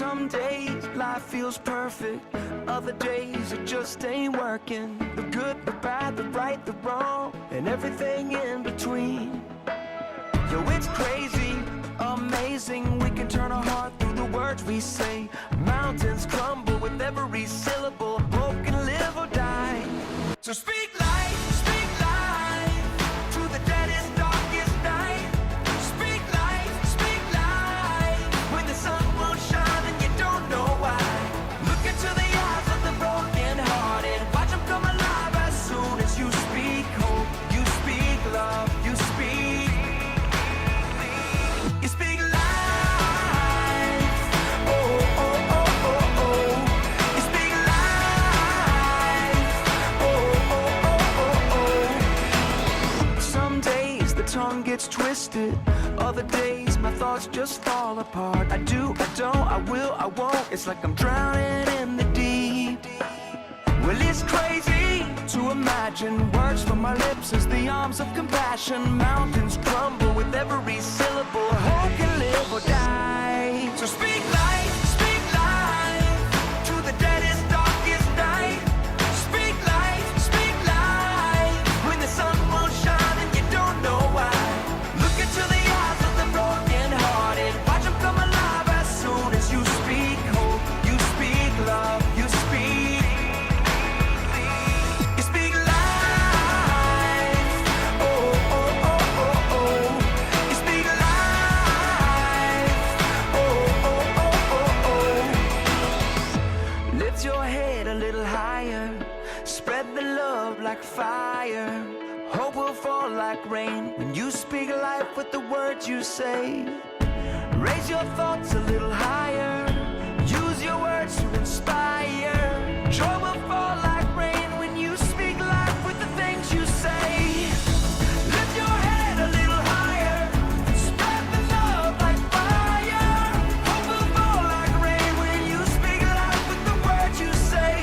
Some days life feels perfect, other days it just ain't working. The good, the bad, the right, the wrong, and everything in between. Yo, it's crazy, amazing. We can turn our heart through the words we say. Mountains crumble with every syllable. Hope can live or die. So speak life to the deadest, darkest night. Speak life when the sun won't shine and you don't know why. Look into the eyes of the broken hearted. Watch them come alive as soon as you speak hope. You speak love, you speak. You speak life. Oh, oh, oh, oh, oh. You speak life. Oh, oh, oh, oh, oh. Some days the tongue gets twisted. Other days my thoughts just fall apart. I do, I don't, I will, I won't. It's like I'm drowning in the deep. Well, it's crazy to imagine words from my lips as the arms of compassion. Mountains crumble with every syllable. Hope can live or die. So speak life to the deadest, darkest night. Speak life when the sun won't shine and you don't know why. Look into the eyes of the broken hearted. Watch them come alive as soon as you speak hope. You speak love, you speak. You speak life. Oh, oh, oh, oh, oh. You speak life. Oh, oh, oh, oh, oh. Lift your head a little higher. Spread the love like fire. Hope will fall like rain when you speak life with the words you say. Raise your thoughts a little higher. Use your words to inspire. Joy will fall like rain when you speak life with the things you say. Lift your head a little higher. Spread the love like fire. Hope will fall like rain when you speak life with the words you say.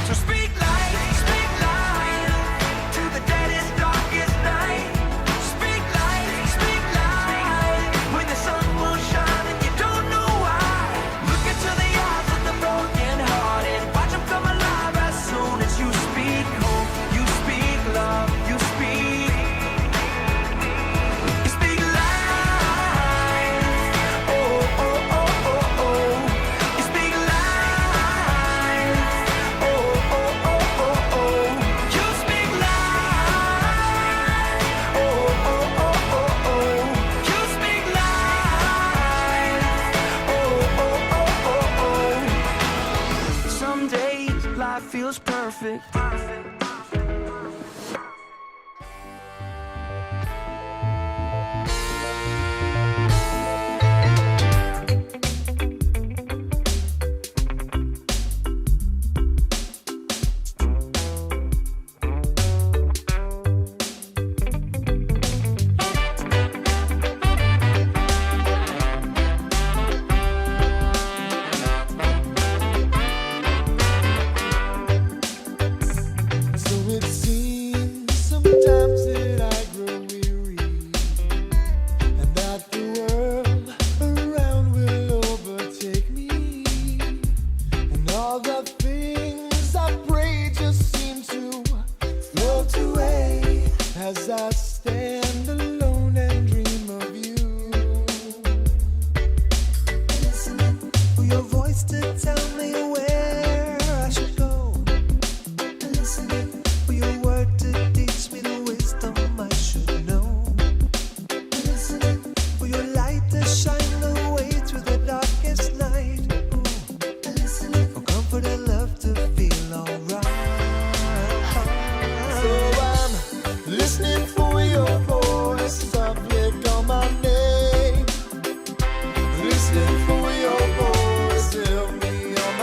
So speak life to the deadest, darkest night. Speak life when the sun won't shine and you don't know why. Look into the eyes of the broken hearted. Watch them come alive as soon as you speak hope. You speak love, you speak. You speak life. Oh, oh, oh, oh, oh. You speak life. Oh, oh, oh, oh, oh. You speak life. Oh, oh, oh, oh, oh. You speak life. Oh, oh, oh, oh, oh. Some days life feels perfect. So it seems sometimes that I grow weary, and that the world around will overtake me, and all the things I pray just seem to float away as I stand alone and dream of you. Listening for your voice to tell me where I should go. Listening for your word to teach me the wisdom I should know. Listening for your light to shine the way through the darkest night. Ooh. Listening for comfort and love to feel alright. So I'm listening for your voice, softly call my name. Listening for your voice, tell me all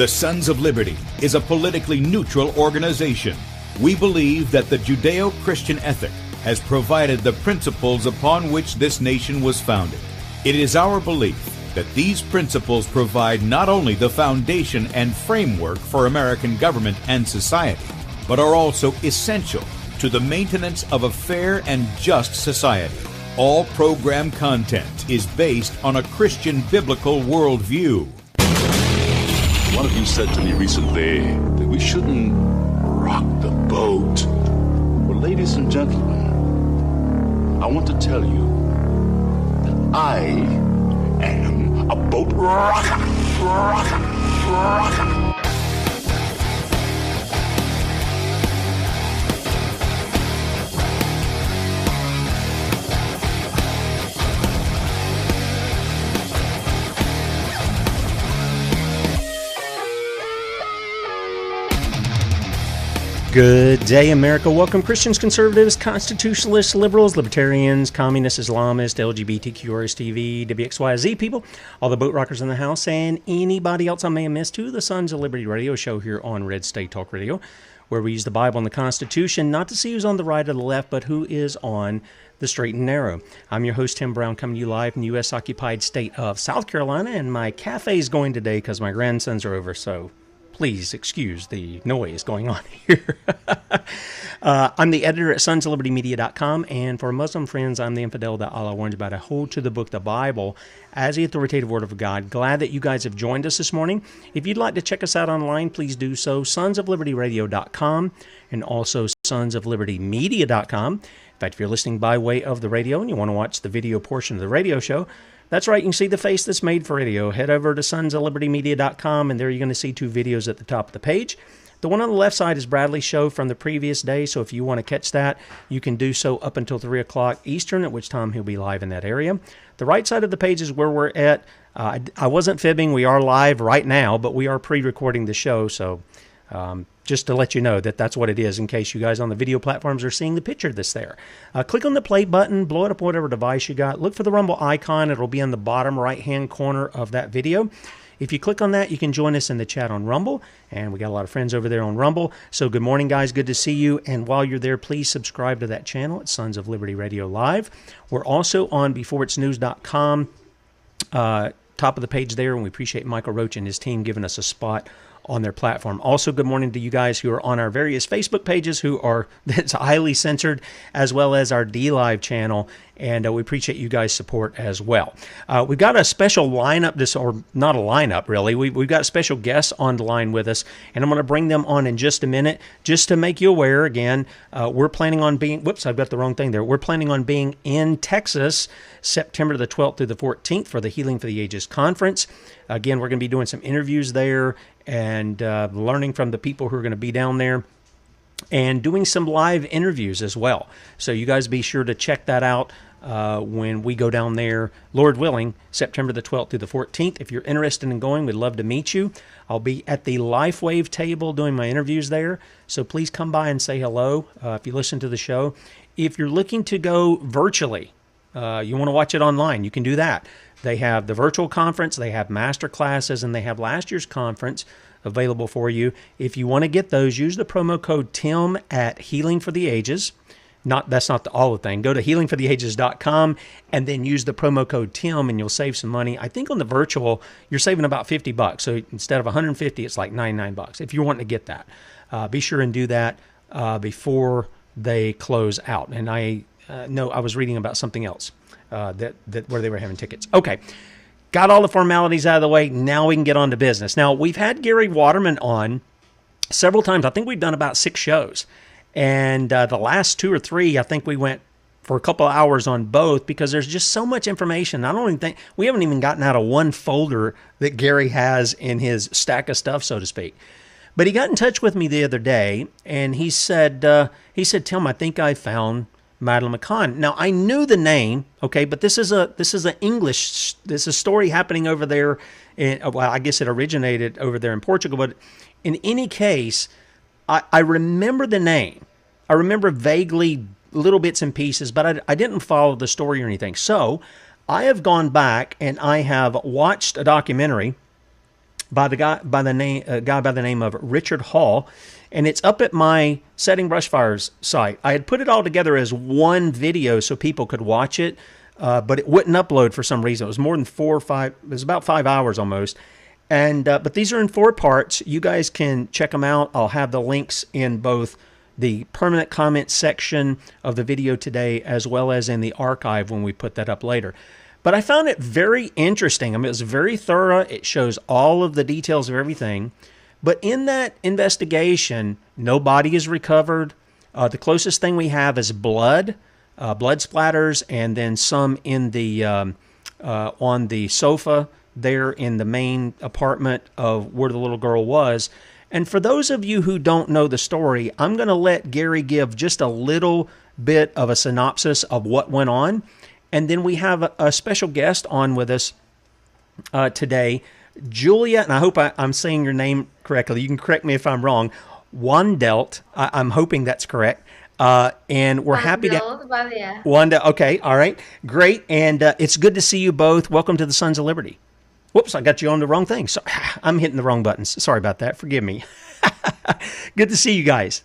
The Sons of Liberty is a politically neutral organization. We believe that the Judeo-Christian ethic has provided the principles upon which this nation was founded. It is our belief that these principles provide not only the foundation and framework for American government and society, but are also essential to the maintenance of a fair and just society. All program content is based on a Christian biblical worldview. One of you said to me recently that we shouldn't rock the boat. Well, ladies and gentlemen, I want to tell you that I am a boat rocker. Good day, America. Welcome, Christians, conservatives, constitutionalists, liberals, libertarians, communists, Islamists, LGBTQ, RSTV, WXYZ people, all the boat rockers in the house, and anybody else I may have missed to the Sons of Liberty radio show here on Red State Talk Radio, where we use the Bible and the Constitution not to see who's on the right or the left, but who is on the straight and narrow. I'm your host, Tim Brown, coming to you live from the U.S.-occupied state of South Carolina, and my cafe is going today because my grandsons are over, so please excuse the noise going on here. I'm the editor at sonsoflibertymedia.com, and for Muslim friends, I'm the infidel that Allah warns about. I hold to the book, the Bible, as the authoritative word of God. Glad that you guys have joined us this morning. If you'd like to check us out online, please do so, sonsoflibertyradio.com and also sonsoflibertymedia.com. In fact, if you're listening by way of the radio and you want to watch the video portion of the radio show, that's right, you can see the face that's made for radio. Head over to sonsoflibertymedia.com, and there you're going to see two videos at the top of the page. The one on the left side is Bradley's show from the previous day, so if you want to catch that, you can do so up until 3 o'clock Eastern, at which time he'll be live in that area. The right side of the page is where we're at. I wasn't fibbing. We are live right now, but we are pre-recording the show, so just to let you know that that's what it is in case you guys on the video platforms are seeing the picture that's there. Click on the play button, blow it up on whatever device you got. Look for the Rumble icon. It'll be on the bottom right-hand corner of that video. If you click on that, you can join us in the chat on Rumble, and we got a lot of friends over there on Rumble. So good morning, guys. Good to see you. And while you're there, please subscribe to that channel at Sons of Liberty Radio Live. We're also on beforeitsnews.com, top of the page there, and we appreciate Michael Roach and his team giving us a spot on their platform. Also, good morning to you guys who are on our various Facebook pages that's highly censored, as well as our D-Live channel, and we appreciate you guys' support as well. We've got a special lineup, or not a lineup really, we've got special guests on the line with us, and I'm going to bring them on in just a minute. Just to make you aware, again, we're planning on being, I've got the wrong thing there. We're planning on being in Texas, September the 12th through the 14th for the Healing for the Ages Conference. Again, we're going to be doing some interviews there, and learning from the people who are going to be down there, and doing some live interviews as well. So you guys be sure to check that out when we go down there, Lord willing, September the 12th through the 14th. If you're interested in going, we'd love to meet you. I'll be at the LifeWave table doing my interviews there, so please come by and say hello if you listen to the show. If you're looking to go virtually, you want to watch it online, you can do that. They have the virtual conference, they have master classes, and they have last year's conference available for you. If you want to get those, use the promo code TIM at Healing for the Ages. That's not all the thing. Go to healingfortheages.com and then use the promo code TIM, and you'll save some money. I think on the virtual, you're saving about $50. So instead of $150, it's like $99 if you're wanting to get that. Be sure and do that before they close out. And I know I was reading about something else. That where they were having tickets. Okay, got all the formalities out of the way. Now we can get on to business. Now, we've had Gary Waterman on several times. I think we've done about 6 shows. And the last 2 or 3, I think we went for a couple of hours on both because there's just so much information. I don't even think, we haven't even gotten out of one folder that Gary has in his stack of stuff, so to speak. But he got in touch with me the other day, and he said, Tim, I think I found Madeleine McCann. Now, I knew the name, okay, but this is a story happening over there. Well, I guess it originated over there in Portugal, but in any case, I remember the name. I remember vaguely little bits and pieces, but I didn't follow the story or anything. So I have gone back and I have watched a documentary by the guy by the name of Richard Hall, and it's up at my Setting Brushfires site. I had put it all together as one video so people could watch it, but it wouldn't upload for some reason. It was more than 4 or 5. It was about 5 hours almost. And but these are in 4 parts. You guys can check them out. I'll have the links in both the permanent comment section of the video today as well as in the archive when we put that up later. But I found it very interesting. I mean, it was very thorough. It shows all of the details of everything. But in that investigation, no body is recovered. The closest thing we have is blood splatters, and then some in the on the sofa there in the main apartment of where the little girl was. And for those of you who don't know the story, I'm going to let Gary give just a little bit of a synopsis of what went on. And then we have a special guest on with us today, Julia, and I hope I'm saying your name correctly. You can correct me if I'm wrong. Wandelt, I'm hoping that's correct. And we're happy to... Wandelt, okay, all right, great. And it's good to see you both. Welcome to the Sons of Liberty. Whoops, I got you on the wrong thing. So, I'm hitting the wrong buttons. Sorry about that. Forgive me. Good to see you guys.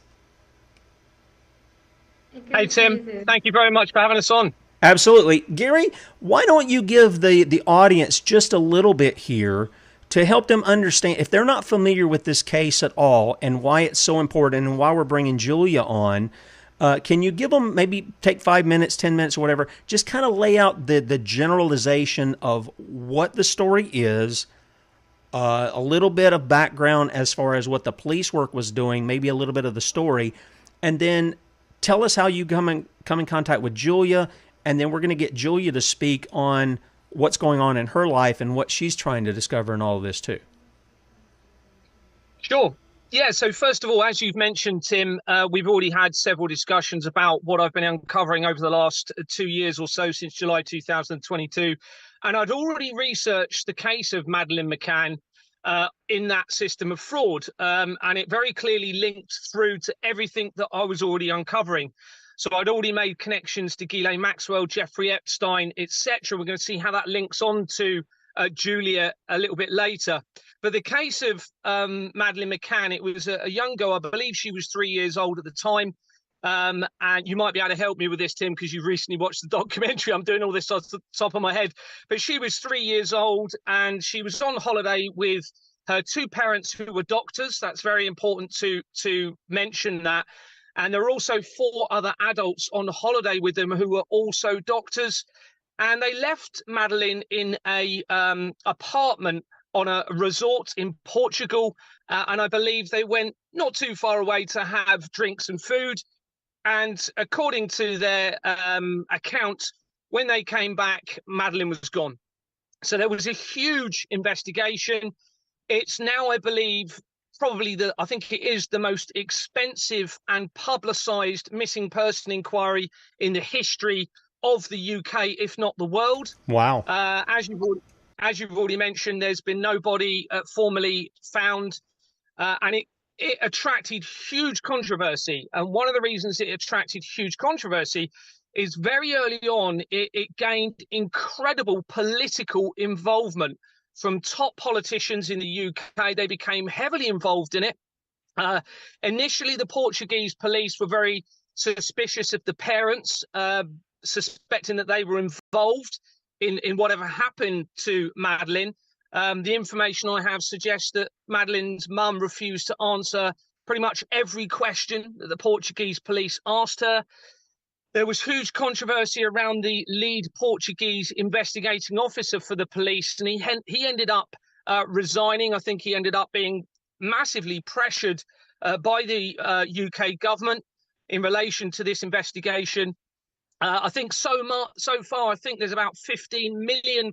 Hey, Tim. Thank you very much for having us on. Absolutely. Gary, why don't you give the audience just a little bit here to help them understand, if they're not familiar with this case at all and why it's so important and why we're bringing Julia on, can you give them, maybe take 5 minutes, 10 minutes, or whatever, just kind of lay out the generalization of what the story is, a little bit of background as far as what the police work was doing, maybe a little bit of the story, and then tell us how you come in contact with Julia, and then we're going to get Julia to speak on what's going on in her life and what she's trying to discover in all of this too. Sure. Yeah, so first of all, as you've mentioned, Tim, we've already had several discussions about what I've been uncovering over the last 2 years or so, since July 2022. And I'd already researched the case of Madeleine McCann in that system of fraud. And it very clearly linked through to everything that I was already uncovering. So I'd already made connections to Ghislaine Maxwell, Jeffrey Epstein, etc. We're going to see how that links on to Julia a little bit later. But the case of Madeleine McCann, it was a young girl. I believe she was 3 years old at the time. And you might be able to help me with this, Tim, because you've recently watched the documentary. I'm doing all this off the top of my head. But she was 3 years old, and she was on holiday with her 2 parents who were doctors. That's very important to mention that. And there were also 4 other adults on holiday with them who were also doctors. And they left Madeleine in a apartment on a resort in Portugal. And I believe they went not too far away to have drinks and food. And according to their account, when they came back, Madeleine was gone. So there was a huge investigation. It's now, I believe, probably I think it is the most expensive and publicized missing person inquiry in the history of the UK, if not the world. Wow. As you've already mentioned, there's been nobody formally found, and it attracted huge controversy. And one of the reasons it attracted huge controversy is very early on, it gained incredible political involvement from top politicians in the UK. They became heavily involved in it. Initially, the Portuguese police were very suspicious of the parents, suspecting that they were involved in whatever happened to Madeleine. The information I have suggests that Madeleine's mum refused to answer pretty much every question that the Portuguese police asked her. There was huge controversy around the lead Portuguese investigating officer for the police, and he ended up resigning. I think he ended up being massively pressured by the UK government in relation to this investigation. I think so far, I think there's about £15 million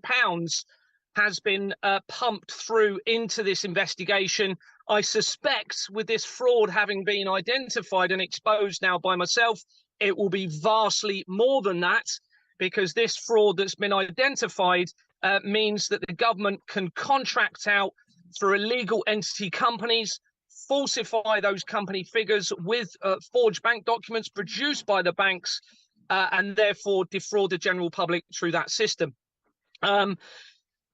has been pumped through into this investigation. I suspect with this fraud having been identified and exposed now by myself, it will be vastly more than that, because this fraud that's been identified means that the government can contract out for illegal entity companies, falsify those company figures with forged bank documents produced by the banks, and therefore defraud the general public through that system.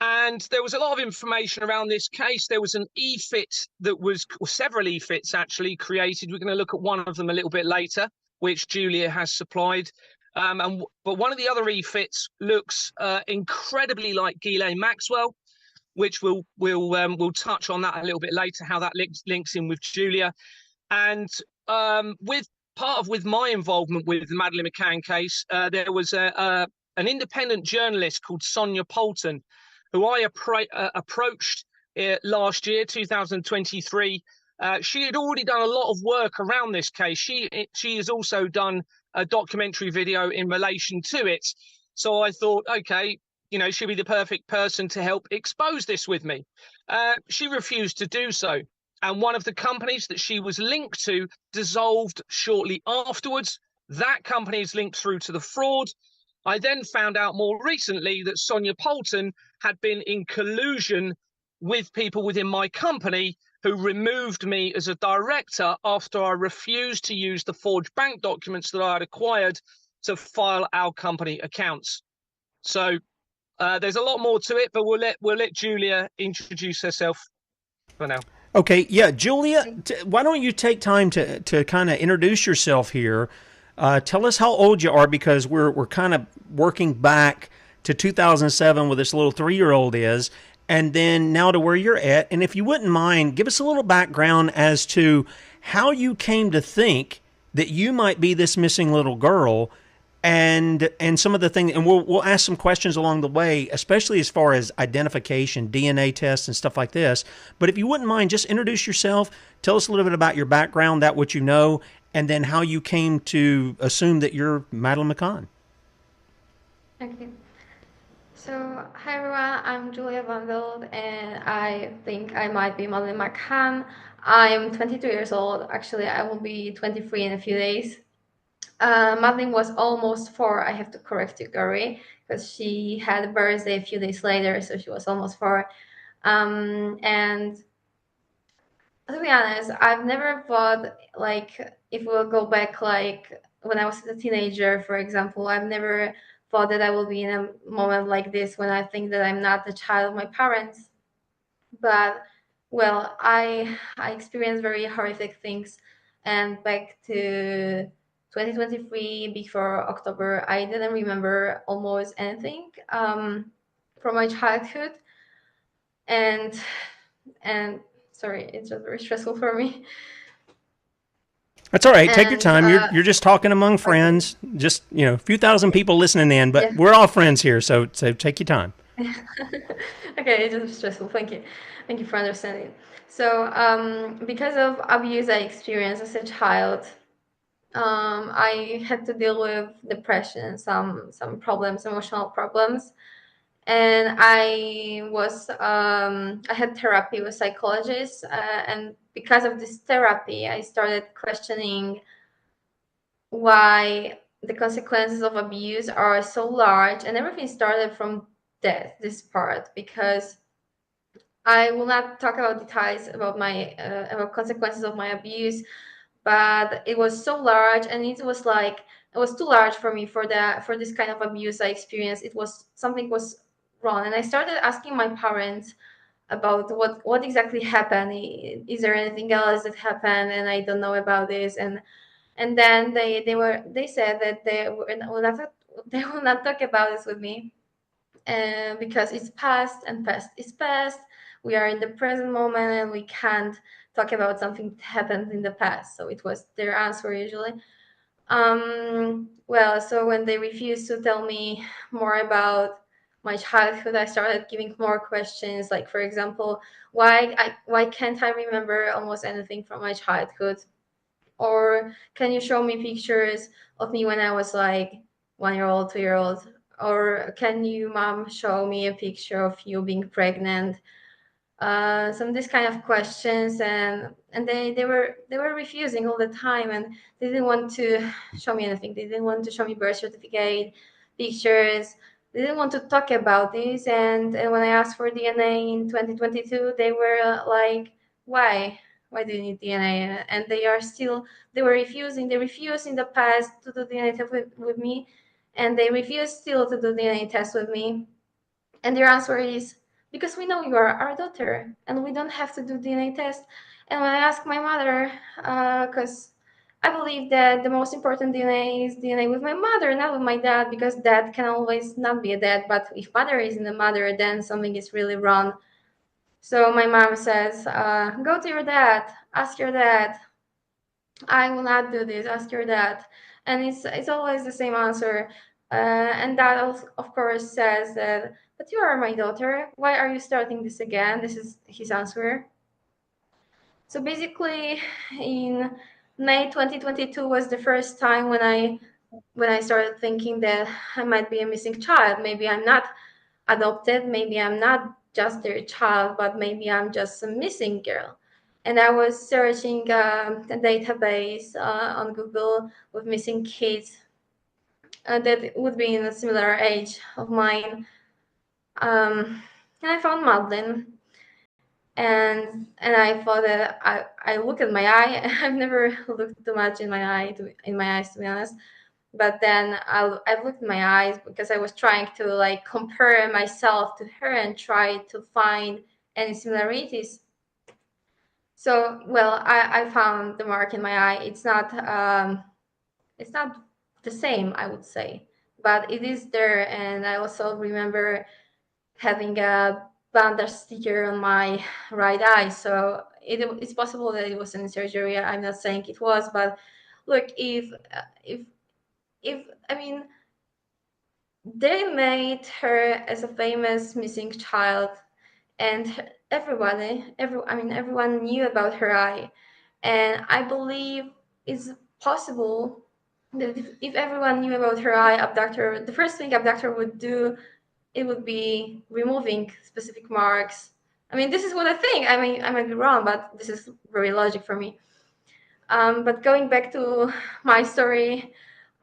And there was a lot of information around this case. There was an EFIT that was, or several EFITs actually created. We're going to look at one of them a little bit later, which Julia has supplied. But one of the other EFITs looks incredibly like Ghislaine Maxwell, which we'll touch on that a little bit later, how that links in with Julia. And with my involvement with the Madeleine McCann case, there was an independent journalist called Sonia Poulton, who I approached last year, 2023. She had already done a lot of work around this case. She has also done a documentary video in relation to it. So I thought, okay, she'll be the perfect person to help expose this with me. She refused to do so. And one of the companies that she was linked to dissolved shortly afterwards. That company is linked through to the fraud. I then found out more recently that Sonia Poulton had been in collusion with people within my company who removed me as a director after I refused to use the forged bank documents that I had acquired to file our company accounts. So there's a lot more to it, but we'll let Julia introduce herself for now. Okay, yeah, Julia, why don't you take time to kind of introduce yourself here? Tell us how old you are, because we're kind of working back to 2007 where this little 3-year-old is, and then now to where you're at. And if you wouldn't mind, give us a little background as to how you came to think that you might be this missing little girl, and some of the things, and we'll ask some questions along the way, especially as far as identification, DNA tests, and stuff like this. But if you wouldn't mind, just introduce yourself, tell us a little bit about your background, that what you know, and then how you came to assume that you're Madeleine McCann. Okay. So, hi everyone, I'm Julia Wandelt, and I think I might be Madeleine McCann. I'm 22 years old. Actually, I will be 23 in a few days. Madeleine was almost 4. I have to correct you, Gary, because she had a birthday a few days later, so she was almost 4. And to be honest, I've never thought, like, if we'll go back, like, when I was a teenager, for example, I've never thought that I will be in a moment like this when I think that I'm not the child of my parents. But, well, I experienced very horrific things, and back to 2023, before October, I didn't remember almost anything from my childhood, and sorry, it's just very stressful for me. That's all right. Take your And time. You're just talking among friends. Just a few thousand people listening in, but Yeah. we're all friends here, so take your time. Okay, it's just stressful. Thank you for understanding. So, because of abuse I experienced as a child, I had to deal with depression, some problems, emotional problems, and I had therapy with psychologists, and because of this therapy, I started questioning why the consequences of abuse are so large, and everything started from death. This part, because I will not talk about details about my about consequences of my abuse, but it was so large, and it was too large for me for this kind of abuse I experienced. It was something was wrong, and I started asking my parents about what exactly happened. Is there anything else that happened and I don't know about this? And then they said that they will not talk about this with me, because it's past, and past is past. We are in the present moment, and we can't talk about something that happened in the past. So it was their answer usually. Well, so when they refused to tell me more about my childhood, I started giving more questions. Like, for example, why can't I remember almost anything from my childhood? Or can you show me pictures of me when I was like 1 year old, 2 year old? Or can you, mom, show me a picture of you being pregnant? Some of these kind of questions, and they were refusing all the time, and they didn't want to show me anything. They didn't want to show me birth certificate, pictures. They didn't want to talk about this. And when I asked for DNA in 2022, they were like, why do you need DNA? And they were refusing. They refused in the past to do DNA test with me, and they refuse still to do DNA test with me. And their answer is, because we know you are our daughter and we don't have to do DNA test. And when I asked my mother, because I believe that the most important DNA is DNA with my mother, not with my dad, because dad can always not be a dad. But if mother isn't a mother, then something is really wrong. So my mom says, go to your dad, ask your dad. I will not do this, ask your dad. And it's always the same answer. And dad, of course, says that, but you are my daughter. Why are you starting this again? This is his answer. So basically, in May 2022 was the first time when I started thinking that I might be a missing child. Maybe I'm not adopted. Maybe I'm not just their child, but maybe I'm just a missing girl. And I was searching a database on Google with missing kids that would be in a similar age of mine. And I found Madeleine. And I thought that I look at my eye. I've never looked too much in my eyes, to be honest. But then I looked in my eyes because I was trying to like compare myself to her and try to find any similarities. So well, I found the mark in my eye. It's not the same, I would say, but it is there. And I also remember having a bandage sticker on my right eye. So it's possible that it was in surgery. I'm not saying it was, but look, if I mean, they made her as a famous missing child, and everyone knew about her eye, and I believe it's possible that if everyone knew about her eye, abductor, the first thing abductor would do, it would be removing specific marks. I mean, this is what I think. I might be wrong, but this is very logic for me. But going back to my story,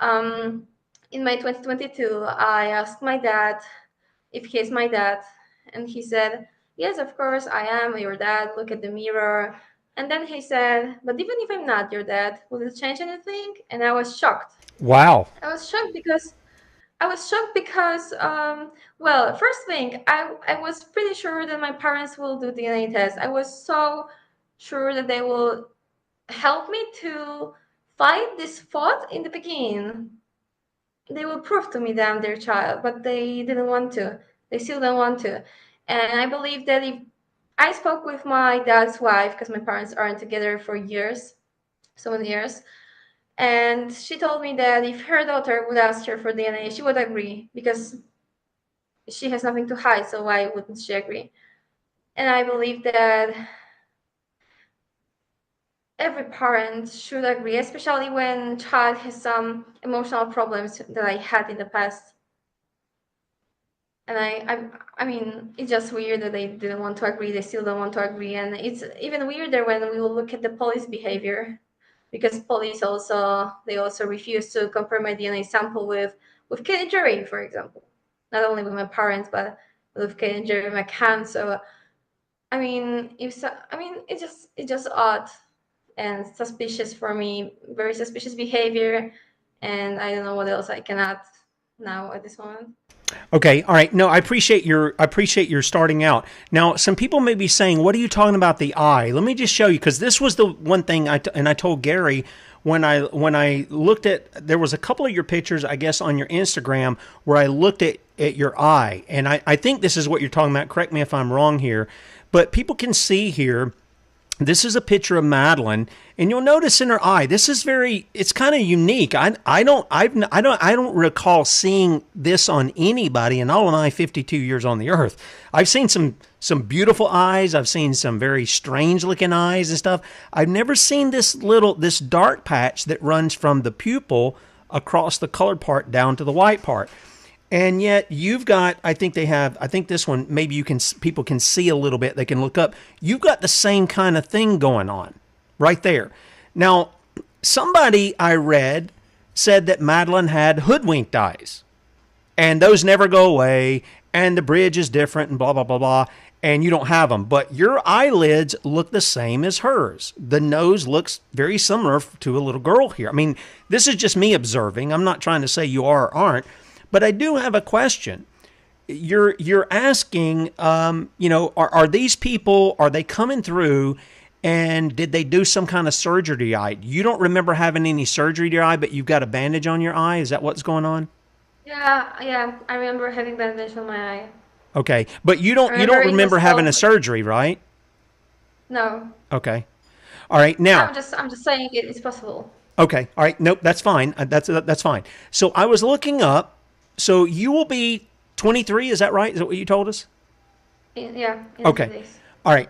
in May 2022, I asked my dad if he is my dad, and he said, "Yes, of course, I am your dad. Look at the mirror." And then he said, "But even if I'm not your dad, will it change anything?" And I was shocked. Wow. I was shocked because well, first thing, I was pretty sure that my parents will do DNA test. I was so sure that they will help me to fight this fight in the beginning. They will prove to me that I'm their child, but they didn't want to. They still don't want to. And I believe that if I spoke with my dad's wife, because my parents aren't together for years, so many years, and she told me that if her daughter would ask her for DNA, she would agree because she has nothing to hide, so why wouldn't she agree? And I believe that every parent should agree, especially when child has some emotional problems that I had in the past. And I mean, it's just weird that they didn't want to agree. They still don't want to agree, and it's even weirder when we will look at the police behavior, because police also refuse to compare my DNA sample with Kate and Jerry, for example. Not only with my parents, but with Kate and Jerry McCann. So I mean, it's just odd and suspicious for me. Very suspicious behavior, and I don't know what else I can add now at this moment. Okay, all right. No, I appreciate your starting out. Now, some people may be saying, "What are you talking about the eye?" Let me just show you, because this was the one thing I told Gary when I looked at, there was a couple of your pictures, I guess, on your Instagram where I looked at your eye, and I think this is what you're talking about. Correct me if I'm wrong here, but people can see here. This is a picture of Madeleine, and you'll notice in her eye, this is it's kind of unique. I don't recall seeing this on anybody in all of my 52 years on the earth. I've seen some beautiful eyes. I've seen some very strange looking eyes and stuff. I've never seen this dark patch that runs from the pupil across the colored part down to the white part. And yet you've got, I think this one, maybe people can see a little bit, they can look up. You've got the same kind of thing going on right there. Now, somebody I read said that Madeleine had hoodwinked eyes, and those never go away, and the bridge is different, and blah, blah, blah, blah, and you don't have them. But your eyelids look the same as hers. The nose looks very similar to a little girl here. I mean, this is just me observing. I'm not trying to say you are or aren't. But I do have a question. you're asking, are these people, are they coming through, and did they do some kind of surgery to your eye? You don't remember having any surgery to your eye, but you've got a bandage on your eye. Is that what's going on? Yeah, I remember having bandage on my eye. Okay, but you I don't remember it was remember having a healthy. surgery, right? No, Okay. All right. Now, I'm just saying it's possible. okay. All right. Nope. That's fine. That's fine. So I was looking up. So you will be 23. Is that right? Is that what you told us? Yeah, in a few Okay. days. All right.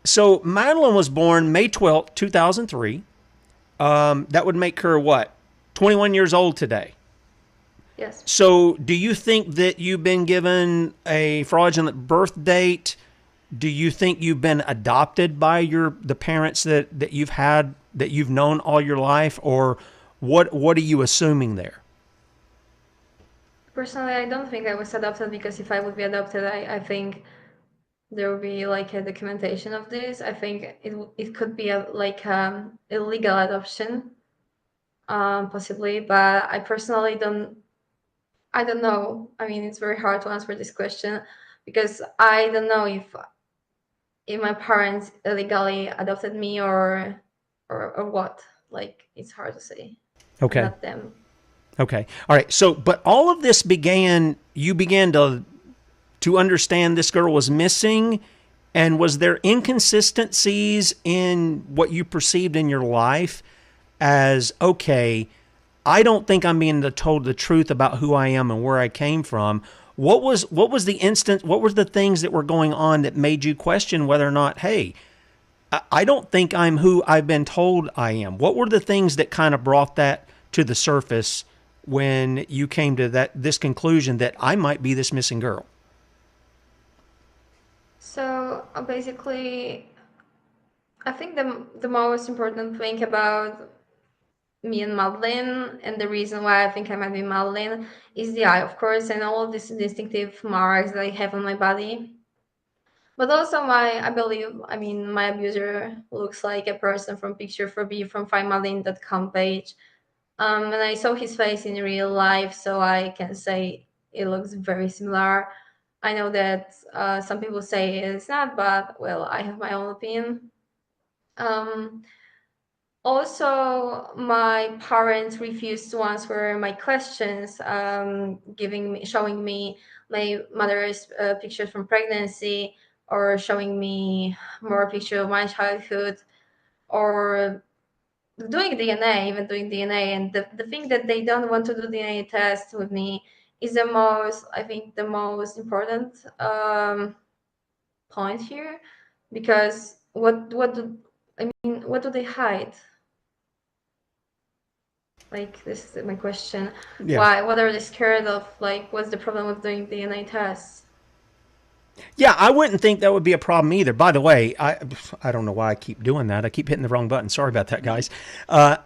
So Madeline was born May 12th, 2003. That would make her what? 21 years old today. Yes. So do you think that you've been given a fraudulent birth date? Do you think you've been adopted by the parents that you've had, that you've known all your life, or what are you assuming there? Personally, I don't think I was adopted, because if I would be adopted, I think there would be like a documentation of this. I think it could be like illegal adoption, possibly, but I personally don't. I don't know. I mean, it's very hard to answer this question, because I don't know if my parents illegally adopted me, or what. Like, it's hard to say. I'm Okay. not them. Okay. All right. So, but all of this you began to understand this girl was missing, and was there inconsistencies in what you perceived in your life as, okay, I don't think I'm being told the truth about who I am and where I came from. What was the instance? What were the things that were going on that made you question whether or not, hey, I don't think I'm who I've been told I am? What were the things that kind of brought that to the surface when you came to this conclusion that I might be this missing girl? So basically, I think the most important thing about me and Madeleine, and the reason why I think I might be Madeleine, is the eye, of course, and all of these distinctive marks that I have on my body. But also I believe, I mean, my abuser looks like a person from Picture for B from findmadeleine.com page. And I saw his face in real life, so I can say it looks very similar. I know that some people say it's not, but well, I have my own opinion. Um, Also, my parents refused to answer my questions, showing me my mother's pictures from pregnancy, or showing me more pictures of my childhood, or doing DNA, even doing DNA. And the thing that they don't want to do DNA test with me is I think, the most important point here, because what do they hide? Like, this is my question. Yeah. Why? What are they scared of? Like, what's the problem with doing DNA tests? Yeah, I wouldn't think that would be a problem either. By the way, I don't know why I keep doing that. I keep hitting the wrong button. Sorry about that, guys. I'm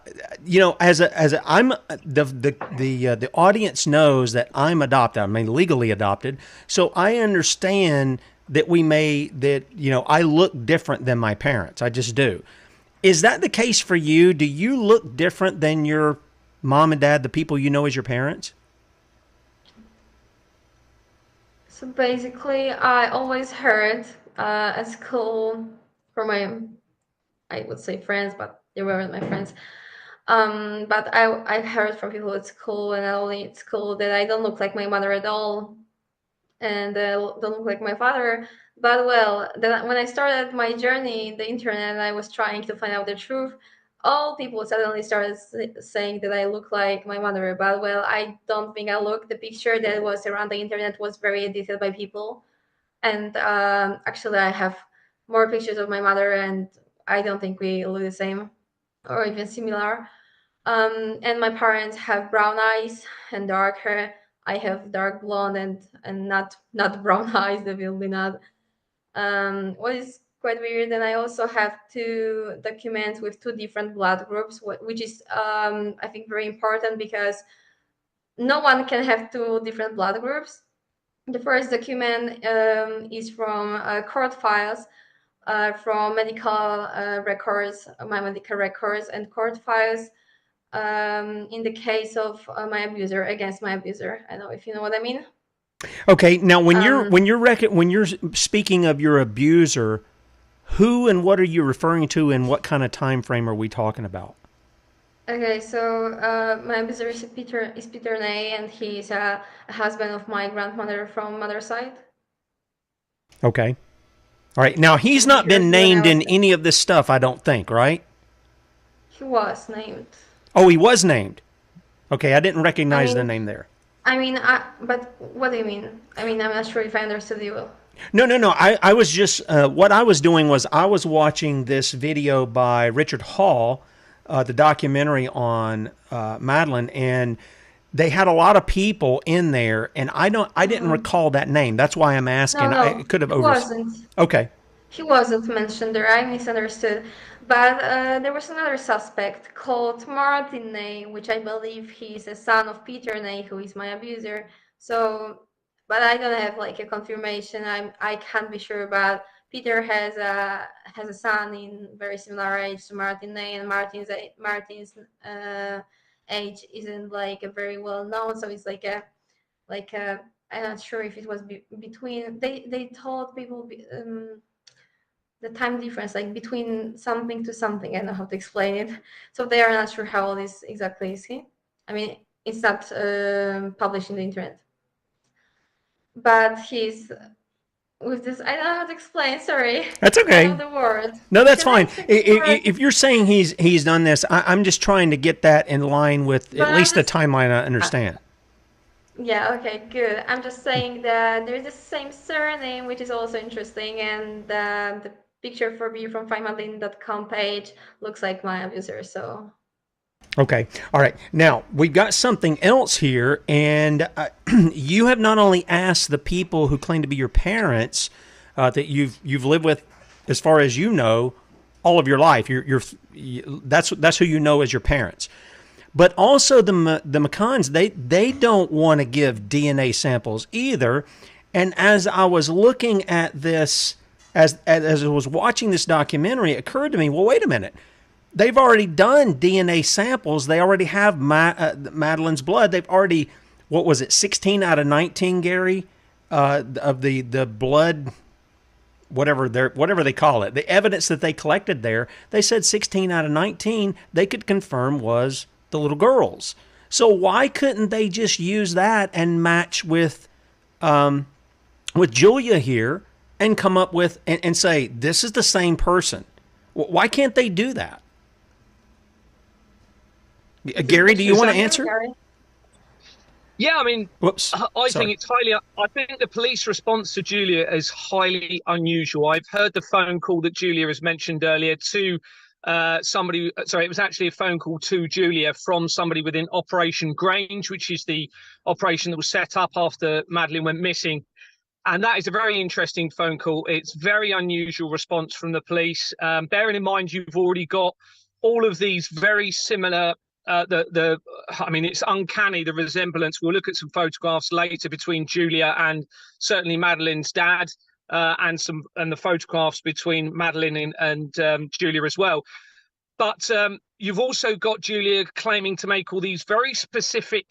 the audience knows that I'm adopted. I mean, legally adopted. So I understand that I look different than my parents. I just do. Is that the case for you? Do you look different than your mom and dad, the people you know as your parents? So basically, I always heard at school from I would say friends, but they weren't my friends. But I heard from people at school, and not only at school, that I don't look like my mother at all, and don't look like my father. But well, then when I started my journey in the internet, I was trying to find out the truth. All people suddenly started saying that I look like my mother. But well, I don't think I look. The picture that was around the internet was very edited by people, and actually, I have more pictures of my mother, and I don't think we look the same, or even similar. And my parents have brown eyes and dark hair. I have dark blonde and not brown eyes, definitely not. What is quite weird, and I also have two documents with two different blood groups, which is I think very important, because no one can have two different blood groups. The first document is from court files, from medical records, my medical records and court files, in the case of my abuser, against my abuser. I don't know if you know what I mean. Okay, now when you're speaking of your abuser, who and what are you referring to, and what kind of time frame are we talking about? Okay, so my abuser is Peter Ney, and he's a husband of my grandmother from mother's side. Okay. All right. Now, he's And he not been hurt me when I named was in any of this stuff, I don't think, right? He was named. Oh, he was named. Okay, I didn't I recognize the mean, name there. but what do you mean? I mean, I'm not sure if I understood you well. No. I was just, what I was doing was I was watching this video by Richard Hall, the documentary on Madeleine, and they had a lot of people in there, and I didn't recall that name. That's why I'm asking. No, I could have he wasn't. Okay. He wasn't mentioned there. I misunderstood. But there was another suspect called Martin Ney, which I believe he's a son of Peter Ney, who is my abuser. So, but I don't have like a confirmation. I can't be sure. But Peter has a son in very similar age to Martin Ney, and Martin's age isn't like a very well known. So it's like a I'm not sure if it was between. They told people. The time difference, like between something to something. I don't know how to explain it. So they are not sure how old is exactly is he. I mean, it's not published in the internet. But he's with this. I don't know how to explain. Sorry. That's I okay. don't know the word. No, that's Can I fine. take the word? If you're saying he's done this, I'm just trying to get that in line with But at I'm least the just timeline I understand. yeah, okay, good. I'm just saying that there's the same surname, which is also interesting, and the picture for view from findmadeleine.com page looks like my abuser. So Okay. All right. Now, we've got something else here, and you have not only asked the people who claim to be your parents that you've lived with, as far as you know, all of your life. That's who you know as your parents. But also the McCanns, they don't want to give DNA samples either. And as I was looking at this, as I was watching this documentary, it occurred to me, well, wait a minute. They've already done DNA samples. They already have Madeleine's blood. They've already, what was it, 16 out of 19, Gary, of the blood, whatever they call it, the evidence that they collected there. They said 16 out of 19 they could confirm was the little girls. So why couldn't they just use that and match with Julia here and come up with and say this is the same person? Why can't they do that? Gary, do you want to answer? Yeah, I mean, Whoops. I think it's highly. I think the police response to Julia is highly unusual. I've heard the phone call that Julia has mentioned earlier to somebody. Sorry, it was actually a phone call to Julia from somebody within Operation Grange, which is the operation that was set up after Madeleine went missing. And that is a very interesting phone call. It's very unusual response from the police. Bearing in mind, you've already got all of these very similar. I mean, it's uncanny, the resemblance. We'll look at some photographs later between Julia and certainly Madeleine's dad, and the photographs between Madeleine and Julia as well. But you've also got Julia claiming to make all these very specific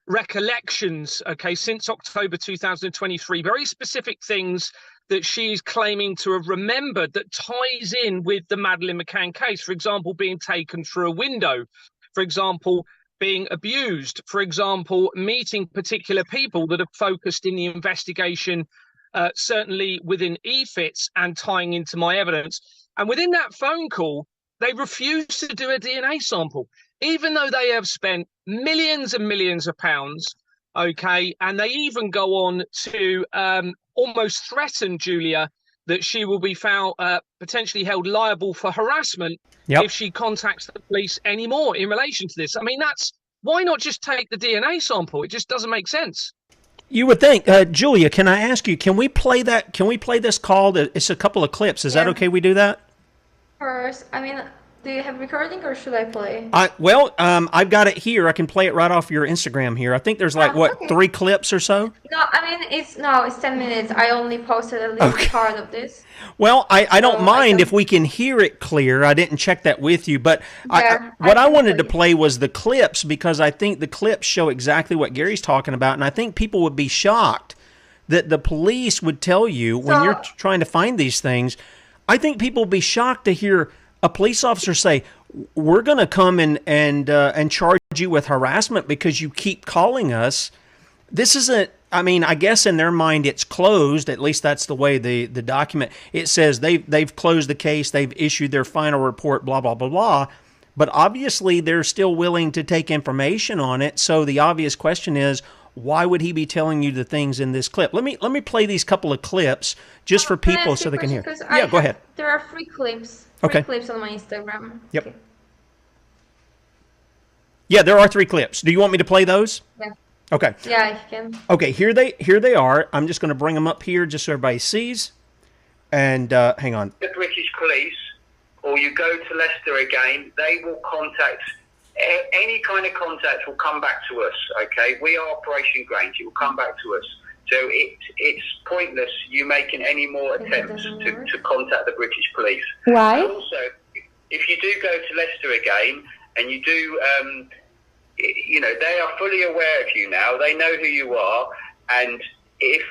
recollections, okay, since October 2023, very specific things that she's claiming to have remembered that ties in with the Madeleine McCann case. For example, being taken through a window, for example, being abused, for example, meeting particular people that have focused in the investigation, certainly within EFITS, and tying into my evidence. And within that phone call, they refused to do a DNA sample, even though they have spent millions and millions of pounds. Okay, and they even go on to almost threaten Julia that she will be found potentially held liable for harassment if she contacts the police anymore in relation to this. I mean, why not just take the DNA sample? It just doesn't make sense. You would think, Julia, can I ask you, can we play this call? It's a couple of clips. Is that okay we do that? First, I mean, Do you have recording or should I play? I've got it here. I can play it right off your Instagram here. I think there's like Okay. 3 clips or so. No, I mean it's 10 minutes. I only posted a little part of this. Well, I don't So mind can- if we can hear it clear. I didn't check that with you, but Yeah, what I can wanted to you. play was the clips because I think the clips show exactly what Gary's talking about, and I think people would be shocked that the police would tell you when you're trying to find these things. I think people would be shocked to hear a police officer say, "We're going to come and charge you with harassment because you keep calling us." This isn't. I mean, I guess in their mind it's closed. At least that's the way the document. It says they've closed the case. They've issued their final report. Blah blah blah blah. But obviously they're still willing to take information on it. So the obvious question is, why would he be telling you the things in this clip? Let me play these couple of clips just for Can I people ask so you a they can hear. question? 'Cause Yeah, go ahead. There are 3 clips. Okay. 3 clips on my Instagram. Yep. Okay. Yeah, there are 3 clips. Do you want me to play those? Yeah. Okay. Yeah, if you can. Okay, here they are. I'm just going to bring them up here just so everybody sees. And hang on. The British police, or you go to Leicester again, they will contact, any kind of contact will come back to us, okay? We are Operation Grange, it will come back to us. So it's pointless you making any more attempts to contact the British police. Why? And also, if you do go to Leicester again, and you do, they are fully aware of you now, they know who you are, and if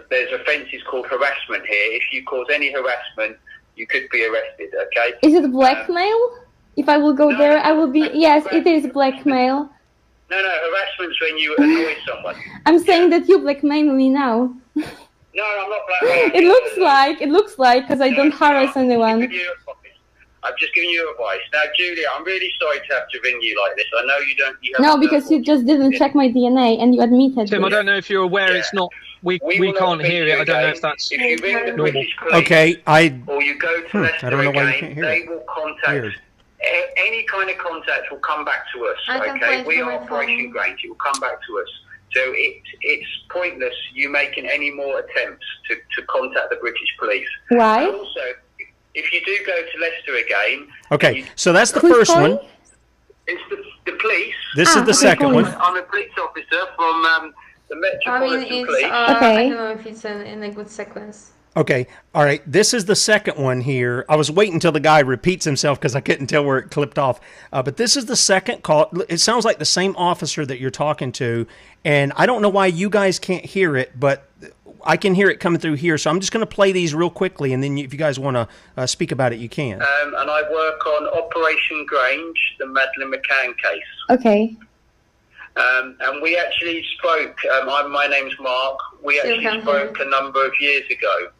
there's offences called harassment here. If you cause any harassment, you could be arrested. Okay. Is it blackmail? If I will go there, I will be. Yes, it is blackmail. No, harassment's when you annoy someone. I'm saying that you blackmail me now. No, I'm not blackmailing. It looks like, because I don't harass anyone. I've just given you advice. Now, Julia, I'm really sorry to have to ring you like this. I know you don't. No, because you just didn't check my DNA and you admitted Tim, it. I don't know if you're aware. It's not. We will can't not hear speak it. to I don't know again. if that's If you ring the normal. British police, Okay, or you go to Leicester I don't know why you again, can't hear they it. will contact. Weird. Any kind of contact will come back to us. I can play Okay, it we from are my Operation phone. Grange. It will come back to us. So it's pointless you making any more attempts to contact the British police. Why? And also, if you do go to Leicester again, Okay, so that's the Who's first calling? one. it's the police. This is the okay, second police. one. I'm a police officer from the I Metropolitan mean, it's Police. I Okay. don't know if it's in a good sequence. Okay, all right. This is the second one here. I was waiting until the guy repeats himself because I couldn't tell where it clipped off. But this is the second call. It sounds like the same officer that you're talking to, and I don't know why you guys can't hear it, but I can hear it coming through here. So I'm just going to play these real quickly, and then if you guys want to speak about it, you can. And I work on Operation Grange, the Madeleine McCann case. Okay. And we actually spoke, my name's Mark, we Still actually can't spoke hear. a number of years ago.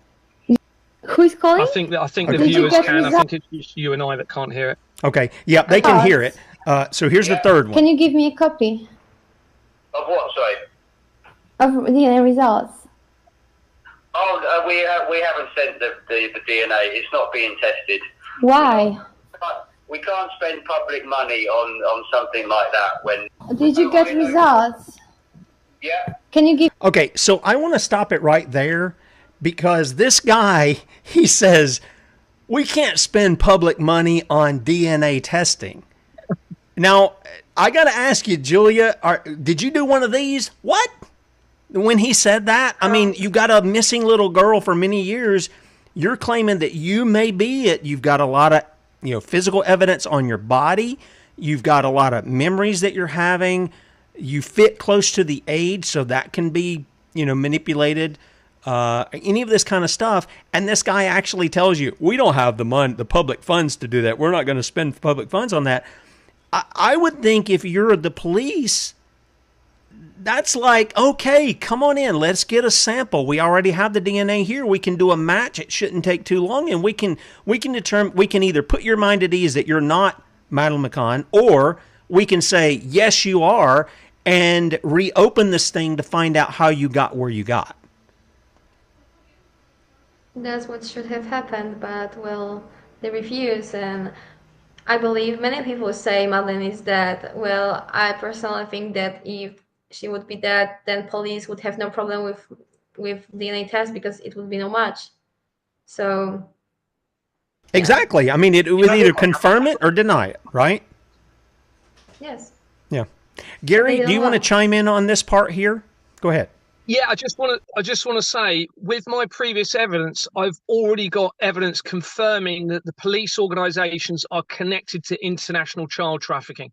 Who's calling? I think the Okay. viewers Did you get can. I result- think it's you and I that can't hear it. Okay, yeah, they can hear it. So here's the third one. Can you give me a copy Of what, sorry? of the results? Oh, we haven't sent the DNA, it's not being tested. Why? We can't spend public money on something like that when... Did you get results? Yeah. Can you give? Okay, so I want to stop it right there because this guy, he says, we can't spend public money on DNA testing. Now, I got to ask you, Julia, did you do one of these? What? When he said that, I mean, you got a missing little girl for many years. You're claiming that you may be it. You've got a lot of, physical evidence on your body. You've got a lot of memories that you're having. You fit close to the age, so that can be, manipulated. Any of this kind of stuff. And this guy actually tells you, we don't have the public funds to do that. We're not going to spend public funds on that. I would think if you're the police, that's like, okay, come on in. Let's get a sample. We already have the DNA here. We can do a match. It shouldn't take too long. And we can determine, we can either put your mind at ease that you're not Madeleine McCann, or we can say, yes, you are, and reopen this thing to find out how you got where you got. That's what should have happened, but well, they refuse, and I believe many people say Madeleine is dead. Well, I personally think that if she would be dead, then police would have no problem with DNA test because it would be no match. So Exactly. I mean, it would either confirm it or deny it, right? Yes. Yeah. Gary, They do you don't want to know. chime in on this part here? Go ahead. Yeah, I just want to say, with my previous evidence, I've already got evidence confirming that the police organisations are connected to international child trafficking.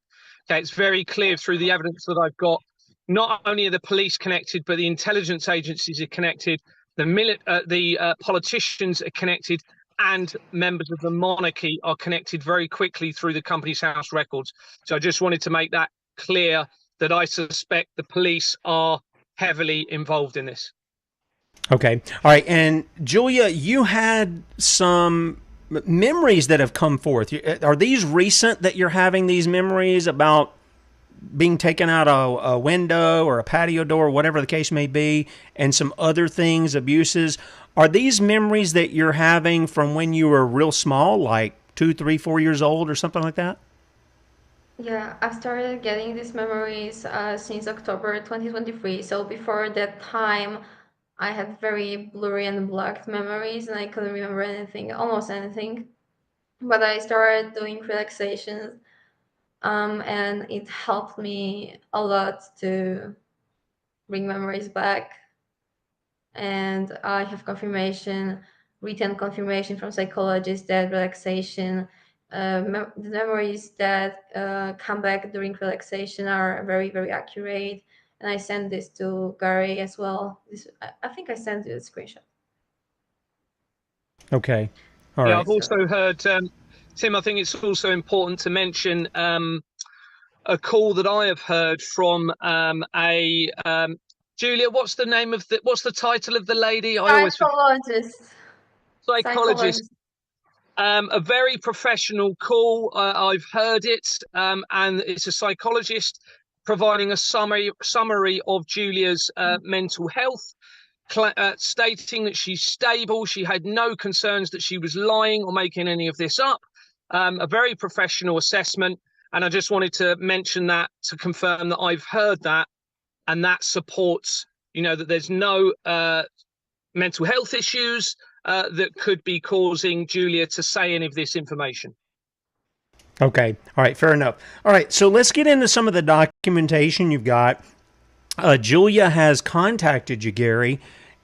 Okay, it's very clear through the evidence that I've got. Not only are the police connected, but the intelligence agencies are connected. The politicians are connected, and members of the monarchy are connected very quickly through the Company's House records. So I just wanted to make that clear, that I suspect the police are heavily involved in this. Okay. All right. And Julia, you had some memories that have come forth. Are these recent that you're having these memories about being taken out a window or a patio door, whatever the case may be, and some other things, abuses? Are these memories that you're having from when you were real small, like 2, 3, 4 years old or something like that? Yeah, I started getting these memories since October 2023. So before that time, I had very blurry and blocked memories, and I couldn't remember anything, almost anything. But I started doing relaxations, and it helped me a lot to bring memories back. And I have confirmation, written confirmation from psychologists that relaxation, the memories that come back during relaxation are very, very accurate. And I sent this to Gary as well. I think I sent you the screenshot. Okay. All Yeah, right. I've also heard, Tim, I think it's also important to mention a call that I have heard from Julia, what's the title of the lady? I always forget. Psychologist. Psychologist. Psychologist. A very professional call. I've heard it, and it's a psychologist providing a summary of Julia's mental health, stating that she's stable. She had no concerns that she was lying or making any of this up. A very professional assessment. And I just wanted to mention that to confirm that I've heard that, and that supports, that there's no mental health issues that could be causing Julia to say any of this information. Okay. All right. Fair enough. All right. So let's get into some of the documentation you've got. Julia has contacted you, Gary,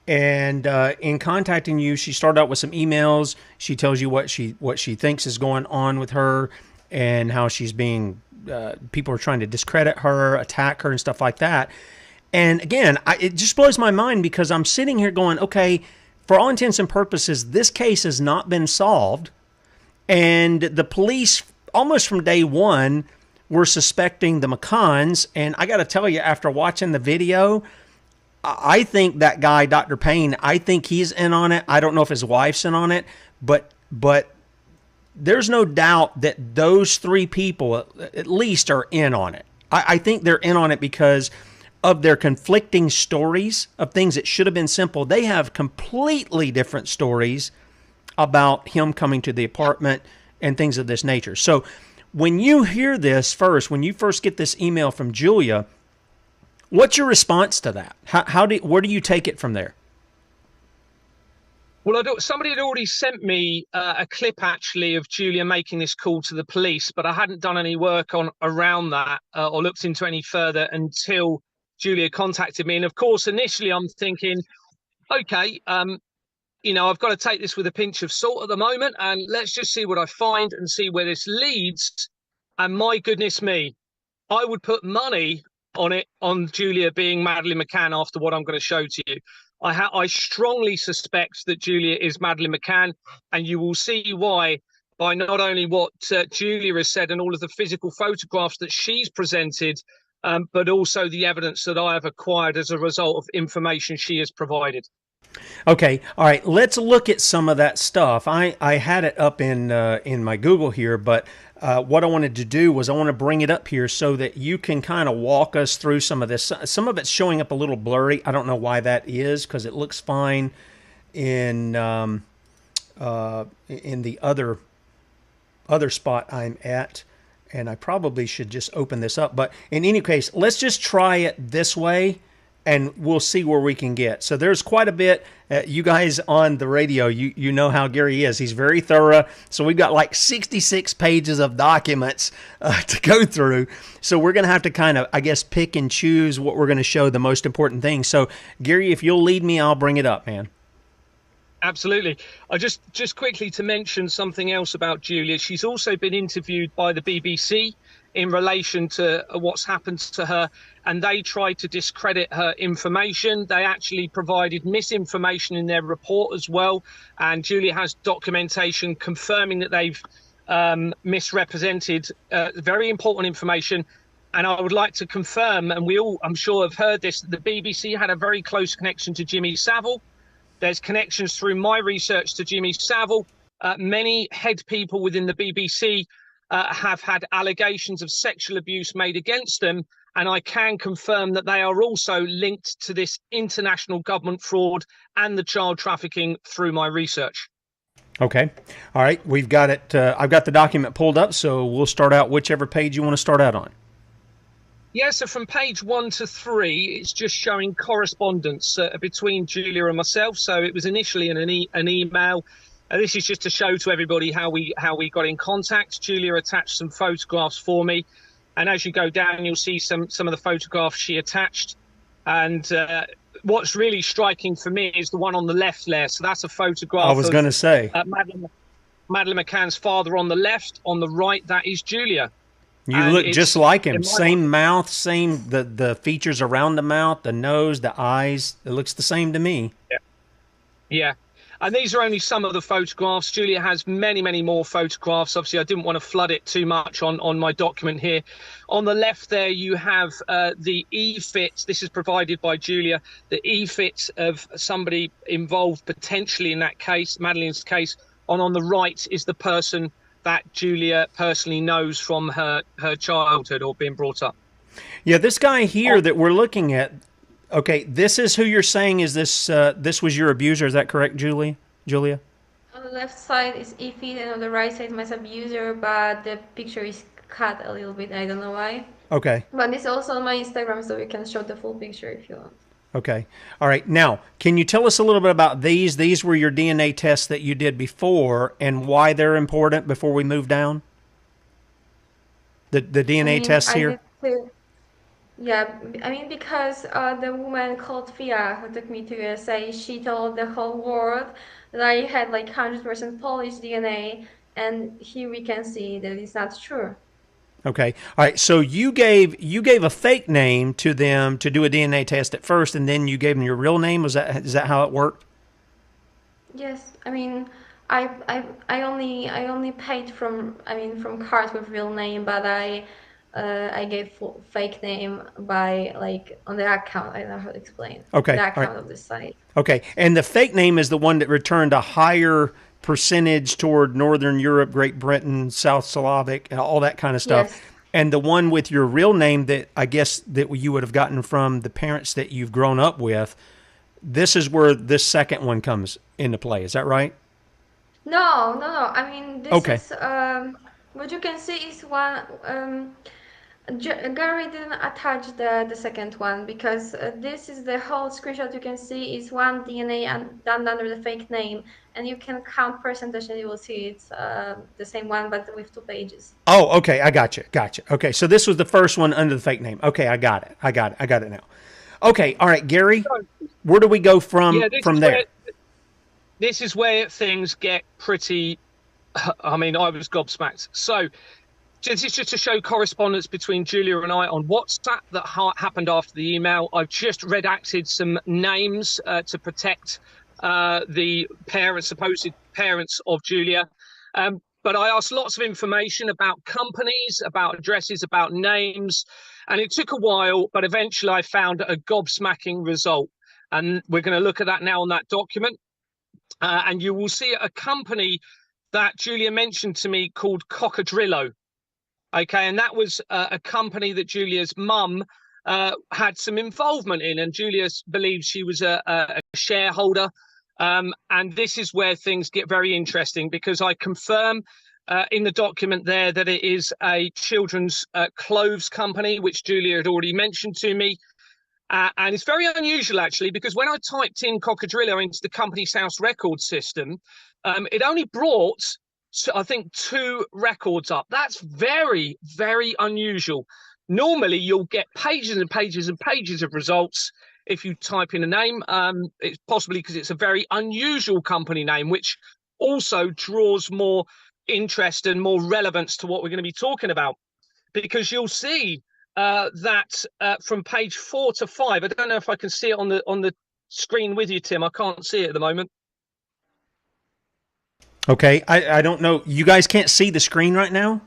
and in contacting you, she started out with some emails. She tells you what she thinks is going on with her and how she's being, people are trying to discredit her, attack her, and stuff like that. And again, it just blows my mind because I'm sitting here going, okay, for all intents and purposes, this case has not been solved. And the police, almost from day one, were suspecting the McCanns. And I got to tell you, after watching the video, I think that guy, Dr. Payne, I think he's in on it. I don't know if his wife's in on it, but there's no doubt that those three people at least are in on it. I think they're in on it because of their conflicting stories of things that should have been simple. They have completely different stories about him coming to the apartment and things of this nature. So when you hear this first, when you first get this email from Julia, what's your response to that? Where do you take it from there? Well, somebody had already sent me a clip, actually, of Julia making this call to the police, but I hadn't done any work around that or looked into any further until Julia contacted me. And of course, initially, I'm thinking, okay, I've got to take this with a pinch of salt at the moment, and let's just see what I find and see where this leads. And my goodness me, I would put money on Julia being Madeleine McCann after what I'm going to show to you. I strongly suspect that Julia is Madeleine McCann, and you will see why by not only what Julia has said and all of the physical photographs that she's presented, but also the evidence that I have acquired as a result of information she has provided. Okay, all right. Let's look at some of that stuff. I had it up in my Google here, but what I wanted to do was I want to bring it up here so that you can kind of walk us through some of this. Some of it's showing up a little blurry. I don't know why that is because it looks fine in the other spot I'm at, and I probably should just open this up. But in any case, let's just try it this way. and we'll see where we can get. So there's quite a bit. You guys on the radio, you know how Gary is. He's very thorough. So we've got like 66 pages of documents to go through. So we're going to have to kind of, I guess, pick and choose what we're going to show, the most important things. So Gary, if you'll lead me, I'll bring it up, man. Absolutely. I just quickly to mention something else about Julia. She's also been interviewed by the BBC in relation to what's happened to her, and they tried to discredit her information. They actually provided misinformation in their report as well, and Julia has documentation confirming that they've misrepresented very important information. And I would like to confirm, and we all, I'm sure, have heard this, the BBC had a very close connection to Jimmy Savile. There's connections through my research to Jimmy Savile. Many head people within the BBC have had allegations of sexual abuse made against them. And I can confirm that they are also linked to this international government fraud and the child trafficking through my research. Okay. All right. We've got it. I've got the document pulled up, so we'll start out whichever page you want to start out on. Yeah, so from page 1 to 3, it's just showing correspondence between Julia and myself. So it was initially an email. This is just to show to everybody how we got in contact. Julia attached some photographs for me, and as you go down, you'll see some of the photographs she attached. And what's really striking for me is the one on the left there. So that's a photograph. I was going to say Madeleine McCann's father on the left. On the right, that is Julia. You And look it's just like him. in my Same mouth, same the features around the mouth, the nose, the eyes. It looks the same to me. Yeah. And these are only some of the photographs. Julia has many, many more photographs. Obviously, I didn't want to flood it too much on my document here. On the left there, you have the e-fit. This is provided by Julia. The e-fit of somebody involved potentially in that case, Madeleine's case. And on the right is the person that Julia personally knows from her childhood or being brought up. Yeah, this guy here that we're looking at, okay, this is who you're saying is this was your abuser, is that correct, Julia? On the left side is Ify, and on the right side is my abuser, but the picture is cut a little bit. I don't know why. Okay. But it's also on my Instagram, so we can show the full picture if you want. Okay. All right. Now, can you tell us a little bit about these? These were your DNA tests that you did before and why they're important before we move down? The DNA tests here? Yeah, I mean, because the woman called Fia, who took me to USA, she told the whole world that I had like 100% Polish DNA, and here we can see that it's not true. Okay. All right. So you gave a fake name to them to do a DNA test at first, and then you gave them your real name. Is that how it worked? Yes, I mean, I only paid from cards with real name, but I gave fake name by like on the account. I don't know how to explain. Okay. The account of the site. Okay. And the fake name is the one that returned a higher percentage toward Northern Europe, Great Britain, South Slavic, and all that kind of stuff. Yes. And the one with your real name that I guess that you would have gotten from the parents that you've grown up with, this is where this second one comes into play. Is that right? No. I mean, this Okay. is what you can see is one. Gary didn't attach the second one because this is the whole screenshot you can see is one DNA and done under the fake name, and you can count percentage and you will see it's the same one but with 2 pages. Oh, okay. I gotcha. Okay. So this was the first one under the fake name. Okay. I got it now. Okay. All right, Gary, where do we go from there? This is where things get pretty, I mean, I was gobsmacked. So this is just to show correspondence between Julia and I on WhatsApp that happened after the email. I've just redacted some names to protect the supposed parents of Julia. But I asked lots of information about companies, about addresses, about names, and it took a while, but eventually I found a gobsmacking result. And we're going to look at that now on that document. And you will see a company that Julia mentioned to me called Coccadrillo. Okay, and that was a company that Julia's mum had some involvement in, and Julia believed she was a shareholder. And this is where things get very interesting because I confirm in the document there that it is a children's clothes company, which Julia had already mentioned to me. And it's very unusual, actually, because when I typed in Cocodrillo into the Companies House record system, it only brought, I think, 2 records up. That's very, very unusual. Normally, you'll get pages and pages and pages of results if you type in a name. It's possibly because it's a very unusual company name, which also draws more interest and more relevance to what we're going to be talking about, because you'll see that from page 4 to 5. I don't know if I can see it on the screen with you, Tim. I can't see it at the moment. Okay, I don't know. You guys can't see the screen right now?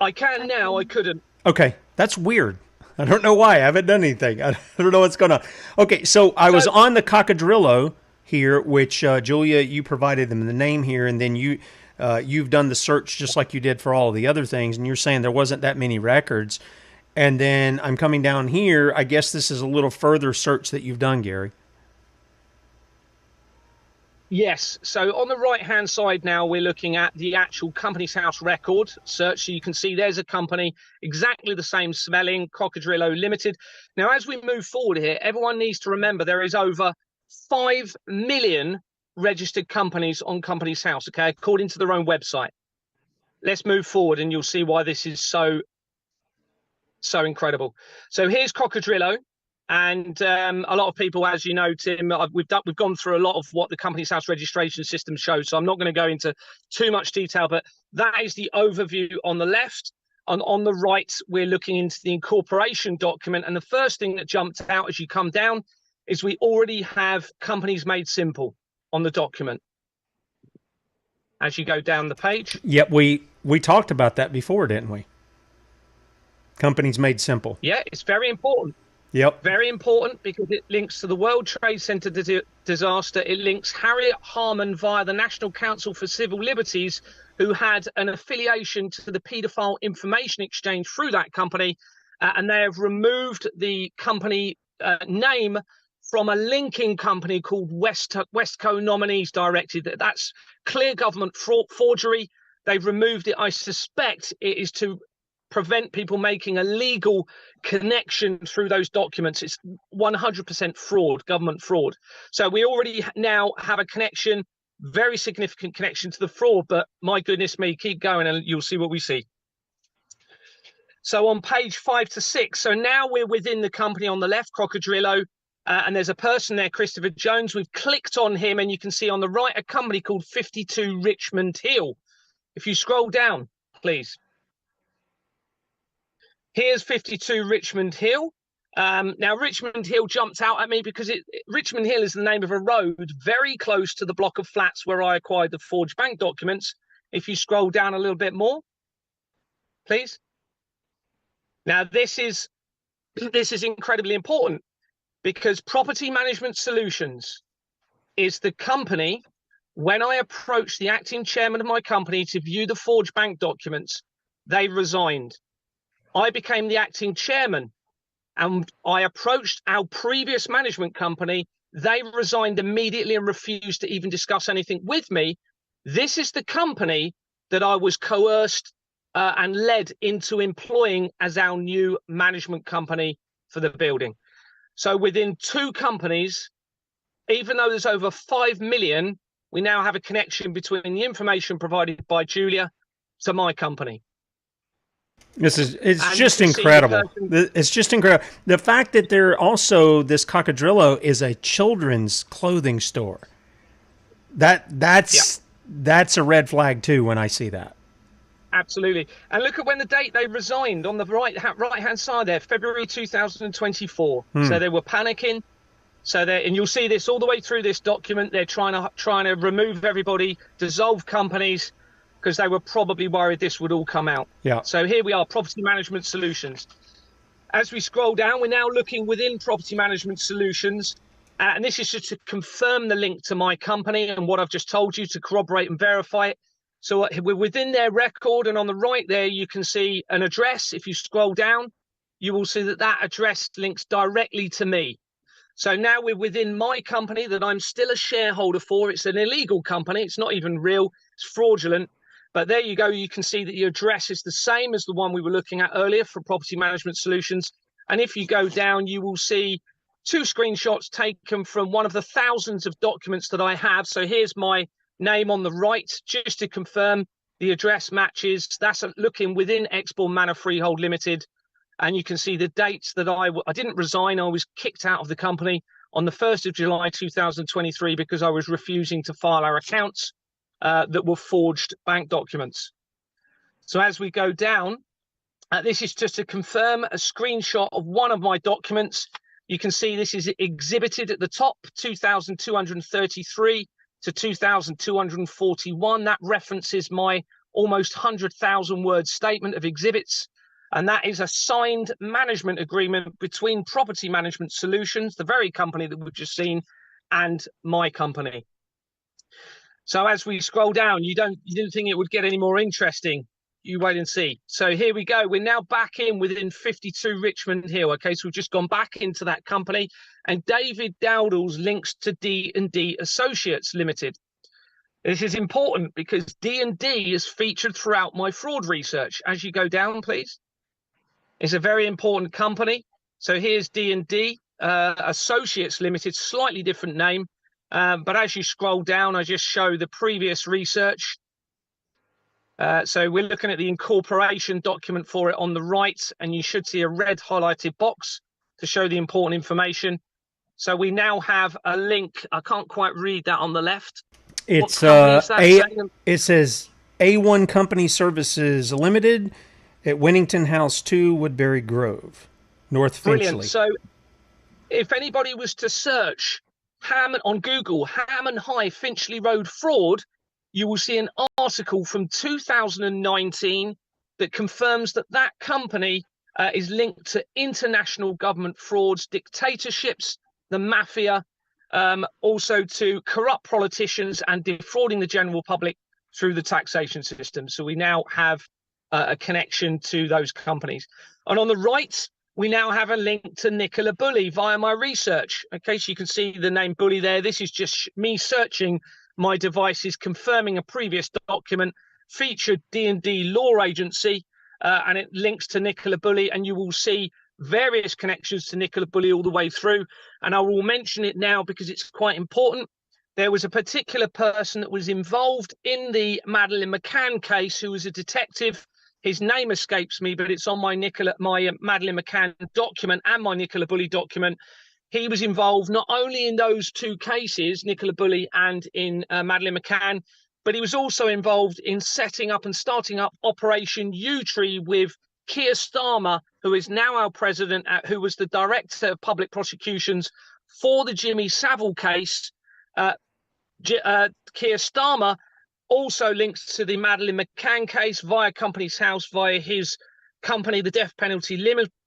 I can now. I couldn't. Okay, that's weird. I don't know why. I haven't done anything. I don't know what's going on. Okay, so I was on the Cocodrillo here, which Julia, you provided them the name here, and then you've done the search just like you did for all the other things, and you're saying there wasn't that many records. And then I'm coming down here. I guess this is a little further search that you've done, Gary. Yes. So on the right-hand side now, we're looking at the actual Companies House record search. So you can see there's a company, exactly the same spelling, Cocodrillo Limited. Now, as we move forward here, everyone needs to remember there is over 5 million registered companies on Companies House, okay, according to their own website. Let's move forward and you'll see why this is so incredible. So here's Cocodrillo. And a lot of people, as you know, Tim, we've gone through a lot of what the Companies House registration system shows. So I'm not going to go into too much detail, but that is the overview on the left. And on the right, we're looking into the incorporation document. And the first thing that jumped out as you come down is we already have Companies Made Simple on the document. As you go down the page. Yep, we talked about that before, didn't we? Companies Made Simple. Yeah, it's very important. Yep. Very important because it links to the World Trade Center disaster. It links Harriet Harman via the National Council for Civil Liberties, who had an affiliation to the paedophile information exchange through that company. And they have removed the company name from a linking company called Westco Nominees Directed. That's clear government forgery. They've removed it. I suspect it is to prevent people making a legal connection through those documents. It's 100% fraud, government fraud. So we already now have a connection, very significant connection to the fraud, but my goodness me, keep going and you'll see what we see. So on page 5 to 6, so now we're within the company on the left, Cocodrillo, and there's a person there, Christopher Jones. We've clicked on him and you can see on the right a company called 52 Richmond Hill. If you scroll down, please. Here's 52 Richmond Hill. Now, Richmond Hill jumped out at me because Richmond Hill is the name of a road very close to the block of flats where I acquired the forged bank documents. If you scroll down a little bit more, please. Now, this is incredibly important because Property Management Solutions is the company. When I approached the acting chairman of my company to view the forged bank documents, they resigned. I became the acting chairman and I approached our previous management company. They resigned immediately and refused to even discuss anything with me. This is the company that I was coerced and led into employing as our new management company for the building. So within 2 companies, even though there's over 5 million, we now have a connection between the information provided by Julia to my company. It's just incredible. It's just incredible. The fact that there also this Cocodrillo is a children's clothing store. That's a red flag too when I see that. Absolutely. And look at when the date they resigned on the right hand side there, February 2024. So they were panicking. And you'll see this all the way through this document. They're trying to remove everybody, dissolve companies, because they were probably worried this would all come out. Yeah. So here we are, Property Management Solutions. As we scroll down, we're now looking within Property Management Solutions. And this is just to confirm the link to my company and what I've just told you, to corroborate and verify it. So we're within their record. And on the right there, you can see an address. If you scroll down, you will see that address links directly to me. So now we're within my company that I'm still a shareholder for. It's an illegal company. It's not even real. It's fraudulent. But there you go. You can see that the address is the same as the one we were looking at earlier for Property Management Solutions. And if you go down, you will see 2 screenshots taken from one of the thousands of documents that I have. So here's my name on the right, just to confirm the address matches. That's looking within Exbourne Manor Freehold Limited. And you can see the dates that I didn't resign. I was kicked out of the company on the 1st of July 2023 because I was refusing to file our accounts that were forged bank documents. So as we go down, this is just to confirm a screenshot of one of my documents. You can see this is exhibited at the top, 2,233 to 2,241. That references my almost 100,000 word statement of exhibits. And that is a signed management agreement between Property Management Solutions, the very company that we've just seen, and my company. So as we scroll down, you didn't think it would get any more interesting. You wait and see. So here we go. We're now back in within 52 Richmond Hill. Okay, so we've just gone back into that company, and David Dowdall's links to D&D Associates Limited. This is important because D&D is featured throughout my fraud research. As you go down, please. It's a very important company. So here's D&D Associates Limited, slightly different name. But as you scroll down, I just show the previous research. So we're looking at the incorporation document for it on the right, and you should see a red highlighted box to show the important information. So we now have a link. I can't quite read that on the left. It's it says A1 Company Services Limited at Winnington House 2, Woodbury Grove, North Finchley. Brilliant. So if anybody was to search Hammond on Google, Hammond High Finchley Road fraud, you will see an article from 2019 that confirms that that company is linked to international government frauds, dictatorships, the mafia, also to corrupt politicians and defrauding the general public through the taxation system. So we now have a connection to those companies. And on the right, we now have a link to Nicola Bulley via my research. Okay, so you can see the name Bulley there. This is just me searching my devices, confirming a previous document, featured D&D Law Agency, and it links to Nicola Bulley, and you will see various connections to Nicola Bulley all the way through. And I will mention it now because it's quite important. There was a particular person that was involved in the Madeleine McCann case who was a detective. His name escapes me, but it's on my Madeleine McCann document and my Nicola Bulley document. He was involved not only in those 2 cases, Nicola Bulley and in Madeleine McCann, but he was also involved in setting up and starting up Operation U-Tree with Keir Starmer, who is now our president, who was the director of public prosecutions for the Jimmy Savile case. Keir Starmer also links to the Madeleine McCann case via Companies House, via his company, the Death Penalty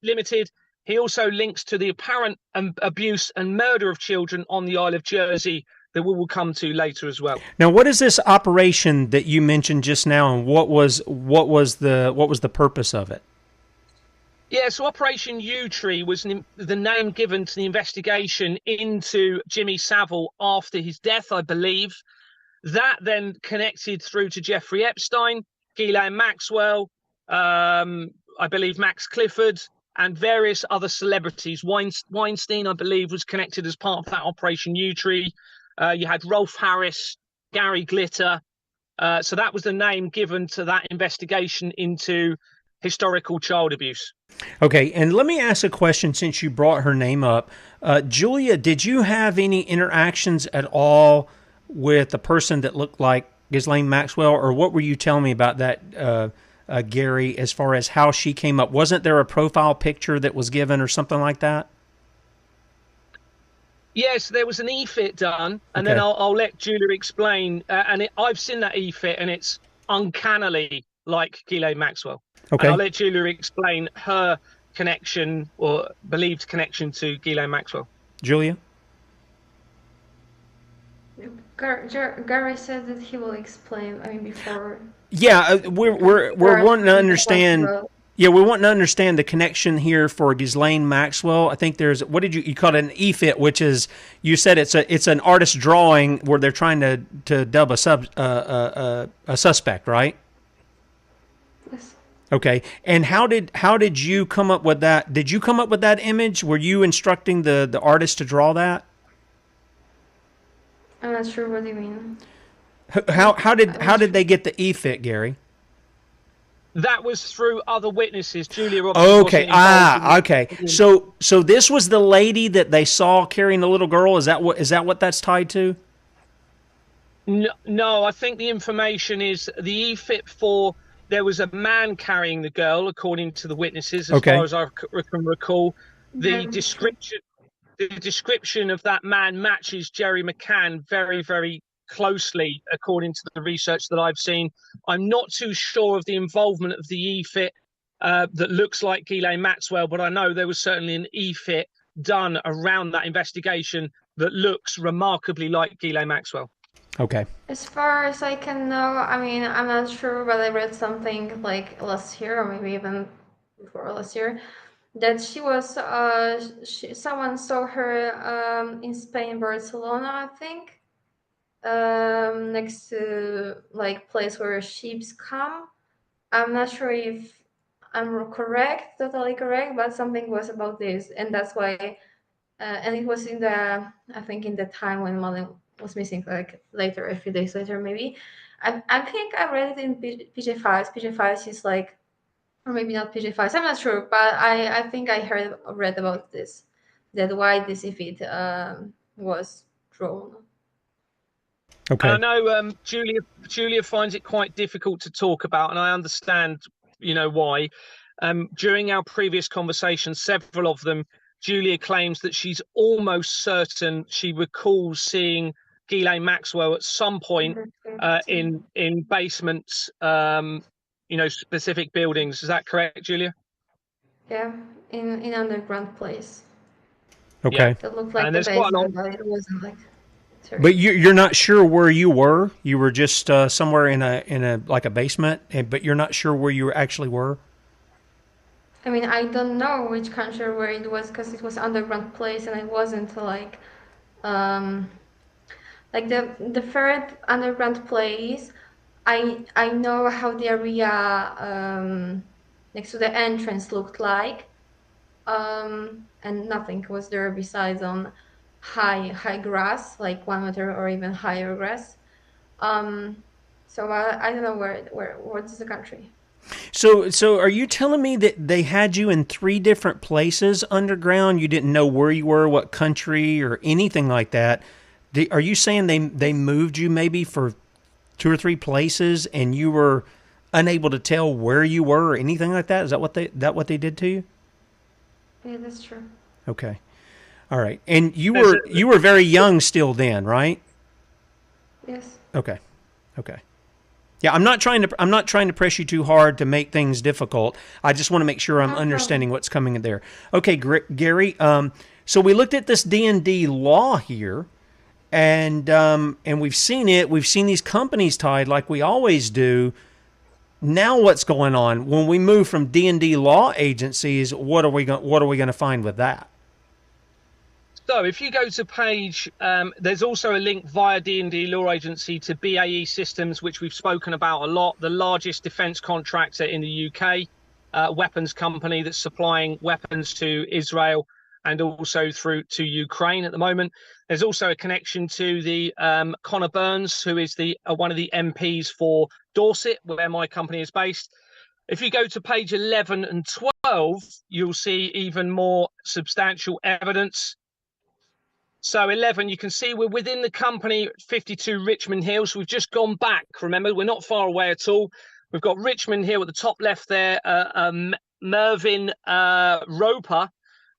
Limited. He also links to the apparent abuse and murder of children on the Isle of Jersey that we will come to later as well. Now, what is this operation that you mentioned just now, and what was the purpose of it? Yeah, so Operation U-Tree was the name given to the investigation into Jimmy Savile after his death, I believe. That then connected through to Jeffrey Epstein, Ghislaine Maxwell, I believe Max Clifford, and various other celebrities. Weinstein, I believe, was connected as part of that Operation U-Tree. You had Rolf Harris, Gary Glitter. So that was the name given to that investigation into historical child abuse. Okay, and let me ask a question since you brought her name up. Julia, did you have any interactions at all with the person that looked like Ghislaine Maxwell, or what were you telling me about that, Gary, as far as how she came up? Wasn't there a profile picture that was given or something like that? Yes, there was an e-fit done, and then I'll let Julia explain. I've seen that e-fit, and it's uncannily like Ghislaine Maxwell. Okay. And I'll let Julia explain her connection or believed connection to Ghislaine Maxwell. Julia? Gary said that he will explain. I mean, before. Yeah, we're wanting to understand. Yeah, we want to understand the connection here for Ghislaine Maxwell. I think there's, what did you call it, an e-fit, which is, you said it's an artist drawing where they're trying to dub a suspect, right? Yes. Okay. And how did you come up with that? Did you come up with that image? Were you instructing the artist to draw that? I'm not sure what you mean. How did they get the e-fit, Gary? That was through other witnesses. Julia obviously wasn't Okay. involved Okay. So this was the lady that they saw carrying the little girl. Is that what that's tied to? No, I think the information is the e-fit for there was a man carrying the girl, according to the witnesses, as far as I can recall. The description of that man matches Jerry McCann very, very closely, according to the research that I've seen. I'm not too sure of the involvement of the e-fit that looks like Ghislaine Maxwell, but I know there was certainly an e-fit done around that investigation that looks remarkably like Ghislaine Maxwell. Okay. As far as I can know, I mean, I'm not sure, but I read something like last year, or maybe even before last year, that she was, someone saw her in Spain, Barcelona, I think, next to like place where sheeps come. I'm not sure if I'm totally correct, but something was about this, and that's why, and it was I think in the time when Madeleine was missing, like later, a few days later, maybe. I think I read it in PJ Files. PJ Files is like, or maybe not PJ Files. I'm not sure, but I think I read about this, that why this if was drawn. Okay. And I know Julia finds it quite difficult to talk about, and I understand, why. During our previous conversations, several of them, Julia claims that she's almost certain she recalls seeing Ghislaine Maxwell at some point in basements, specific buildings. Is that correct, Julia? Yeah, in underground place. Okay. It looked like And the there's quite a lot. basement, but it wasn't like. Sorry. But you're not sure where you were. You were just somewhere in a like a basement, but you're not sure where you actually were. I mean, I don't know which country where it was, because it was underground place, and it wasn't like the third underground place. I know how the area next to the entrance looked like, and nothing was there besides on high grass, like 1 meter or even higher grass. So I don't know what's the country. So are you telling me that they had you in 3 different places underground? You didn't know where you were, what country, or anything like that? Are you saying they moved you maybe for 2 or 3 places and you were unable to tell where you were or anything like that? Is that what they did to you? Yeah, that's true. Okay. All right. And you were very young still then, right? Yes. Okay. Yeah, I'm not trying to press you too hard to make things difficult. I just want to make sure I'm understanding what's coming in there. Okay, Gary. So we looked at this D&D law here, and we've seen it. We've seen these companies tied like we always do. Now what's going on when we move from D&D law agencies? What are we going to find with that? So if you go to page, there's also a link via D&D Law Agency to BAE Systems, which we've spoken about a lot, the largest defence contractor in the UK, weapons company that's supplying weapons to Israel and also through to Ukraine at the moment. There's also a connection to the Connor Burns, who is one of the MPs for Dorset, where my company is based. If you go to page 11 and 12, you'll see even more substantial evidence. So 11, you can see we're within the company 52 Richmond Hill. So we've just gone back. Remember, we're not far away at all. We've got Richmond Hill at the top left there. Mervyn Roper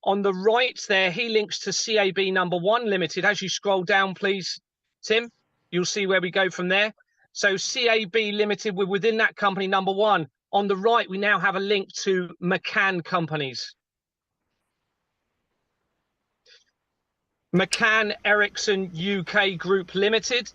on the right there. He links to CAB number 1 Limited. As you scroll down, please, Tim, you'll see where we go from there. So CAB Limited, we're within that company number 1. On the right, we now have a link to McCann Companies. McCann Erickson UK Group Limited.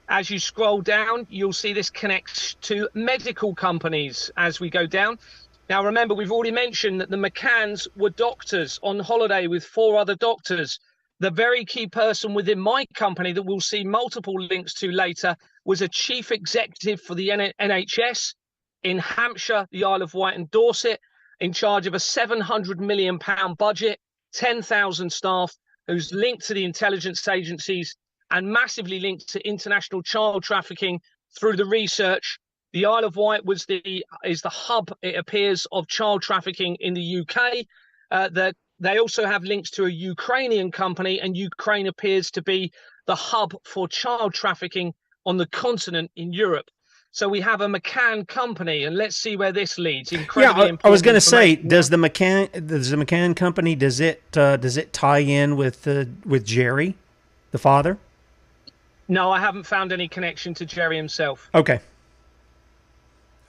As you scroll down, you'll see this connects to medical companies as we go down. Now, remember, we've already mentioned that the McCanns were doctors on holiday with 4 other doctors. The very key person within my company that we'll see multiple links to later was a chief executive for the NHS. in Hampshire, the Isle of Wight and Dorset, in charge of a £700 million budget, 10,000 staff, who's linked to the intelligence agencies and massively linked to international child trafficking through the research. The Isle of Wight is the hub, it appears, of child trafficking in the UK. They also have links to a Ukrainian company, and Ukraine appears to be the hub for child trafficking on the continent in Europe. So we have a McCann company, and let's see where this leads. Incredibly important. I was going to say, does the McCann company, does it tie in with Jerry, the father? No, I haven't found any connection to Jerry himself. Okay.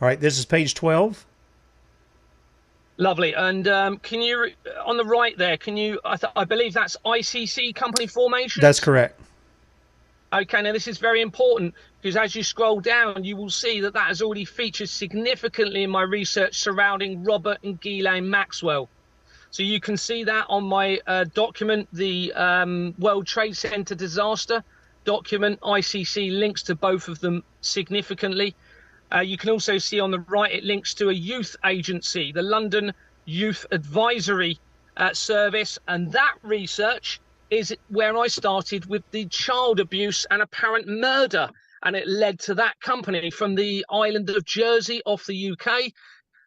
All right, this is page 12. Lovely. And can you, on the right there, I believe that's ICC company formation? That's correct. Okay, now this is very important, because as you scroll down, you will see that has already featured significantly in my research surrounding Robert and Ghislaine Maxwell. So you can see that on my document, the World Trade Center disaster document. ICC links to both of them significantly. You can also see on the right, it links to a youth agency, the London Youth Advisory Service. And that research is where I started with the child abuse and apparent murder. And it led to that company from the island of Jersey off the UK.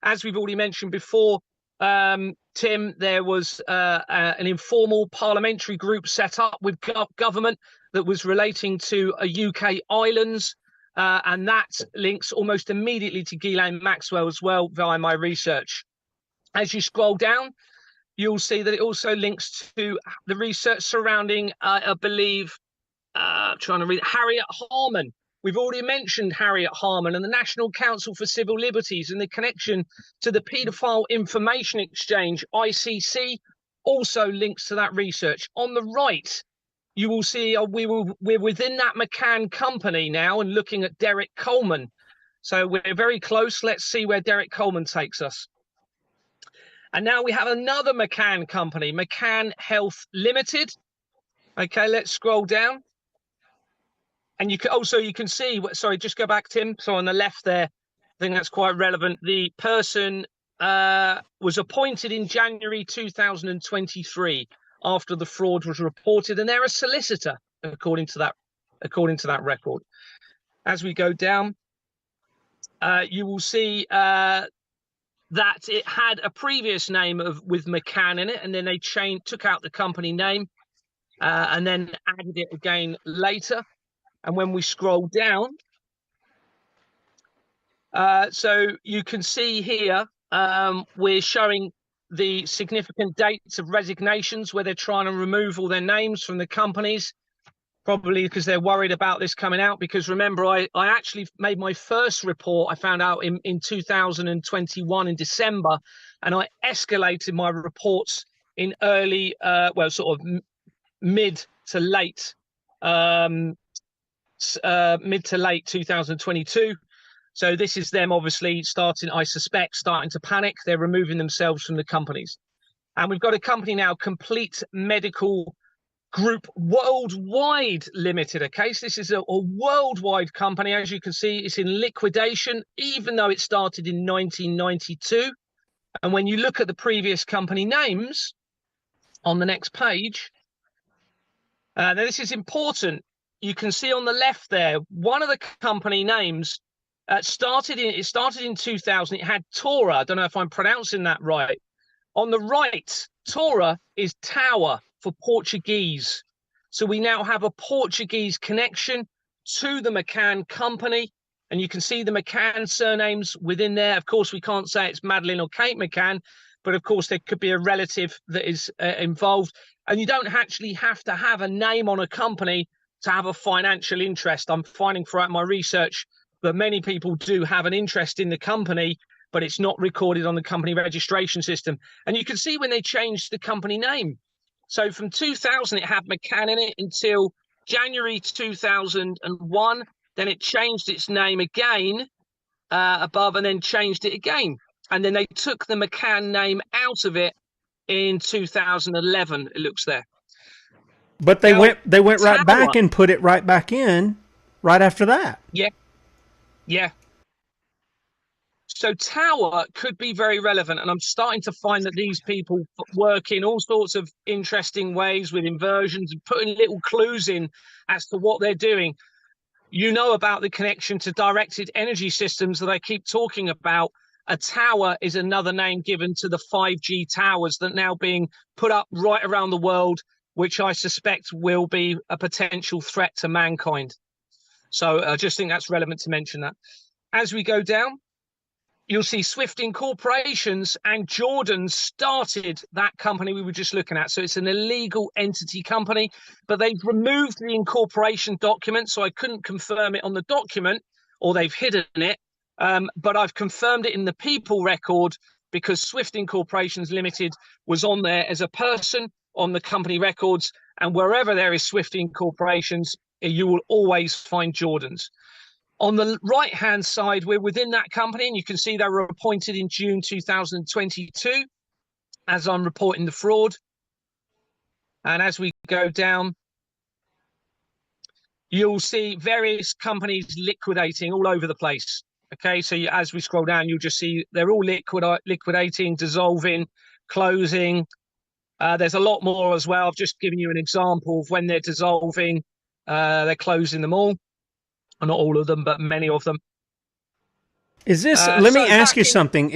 As we've already mentioned before, Tim, there was an informal parliamentary group set up with government that was relating to UK islands. And that links almost immediately to Ghislaine Maxwell as well via my research. As you scroll down, you'll see that it also links to the research surrounding, I believe, trying to read, Harriet Harman. We've already mentioned Harriet Harman and the National Council for Civil Liberties and the connection to the Paedophile Information Exchange, ICC, also links to that research. On the right, you will see we're within that McCann company now and looking at Derek Coleman. So we're very close. Let's see where Derek Coleman takes us. And now we have another McCann company, McCann Health Limited. Okay, let's scroll down. And you can see, sorry, just go back, Tim. So on the left there, I think that's quite relevant. The person was appointed in January 2023 after the fraud was reported, and they're a solicitor, according to that record. As we go down, you will see that it had a previous name with McCann in it, and then they took out the company name and then added it again later. And when we scroll down, so you can see here, we're showing the significant dates of resignations where they're trying to remove all their names from the companies, probably because they're worried about this coming out. Because remember, I actually made my first report, I found out in 2021 in December, and I escalated my reports in early, sort of mid to late 2022. So this is them obviously starting to panic. They're removing themselves from the companies. And we've got a company now, Complete Medical Group Worldwide Limited. Okay, so this is a worldwide company. As you can see, it's in liquidation, even though it started in 1992. And when you look at the previous company names on the next page, now this is important. You can see on the left there, one of the company names started in 2000. It had Tora. I don't know if I'm pronouncing that right. On the right, Tora is tower for Portuguese. So we now have a Portuguese connection to the McCann company. And you can see the McCann surnames within there. Of course, we can't say it's Madeleine or Kate McCann, but of course there could be a relative that is involved. And you don't actually have to have a name on a company to have a financial interest. I'm finding throughout my research that many people do have an interest in the company, but it's not recorded on the company registration system. And you can see when they changed the company name. So from 2000, it had McCann in it until January 2001. Then it changed its name again above and then changed it again. And then they took the McCann name out of it in 2011, it looks there. But they went right back and put it right back in right after that. Yeah. Yeah. So tower could be very relevant, and I'm starting to find that these people work in all sorts of interesting ways with inversions and putting little clues in as to what they're doing. You know about the connection to directed energy systems that I keep talking about. A tower is another name given to the 5G towers that are now being put up right around the world, which I suspect will be a potential threat to mankind. So I just think that's relevant to mention that. As we go down, you'll see Swift Incorporations and Jordan started that company we were just looking at. So it's an illegal entity company, but they've removed the incorporation document. So I couldn't confirm it on the document, or they've hidden it. But I've confirmed it in the people record because Swift Incorporations Limited was on there as a person on the company records. And wherever there is Swift Incorporations, you will always find Jordan's. On the right-hand side, we're within that company, and you can see they were appointed in June 2022, as I'm reporting the fraud. And as we go down, you'll see various companies liquidating all over the place. Okay, so as we scroll down, you'll just see they're all liquidating, dissolving, closing. There's a lot more as well. I've just given you an example of when they're dissolving. They're closing them all. Not all of them, but many of them. Is this, let me ask you something.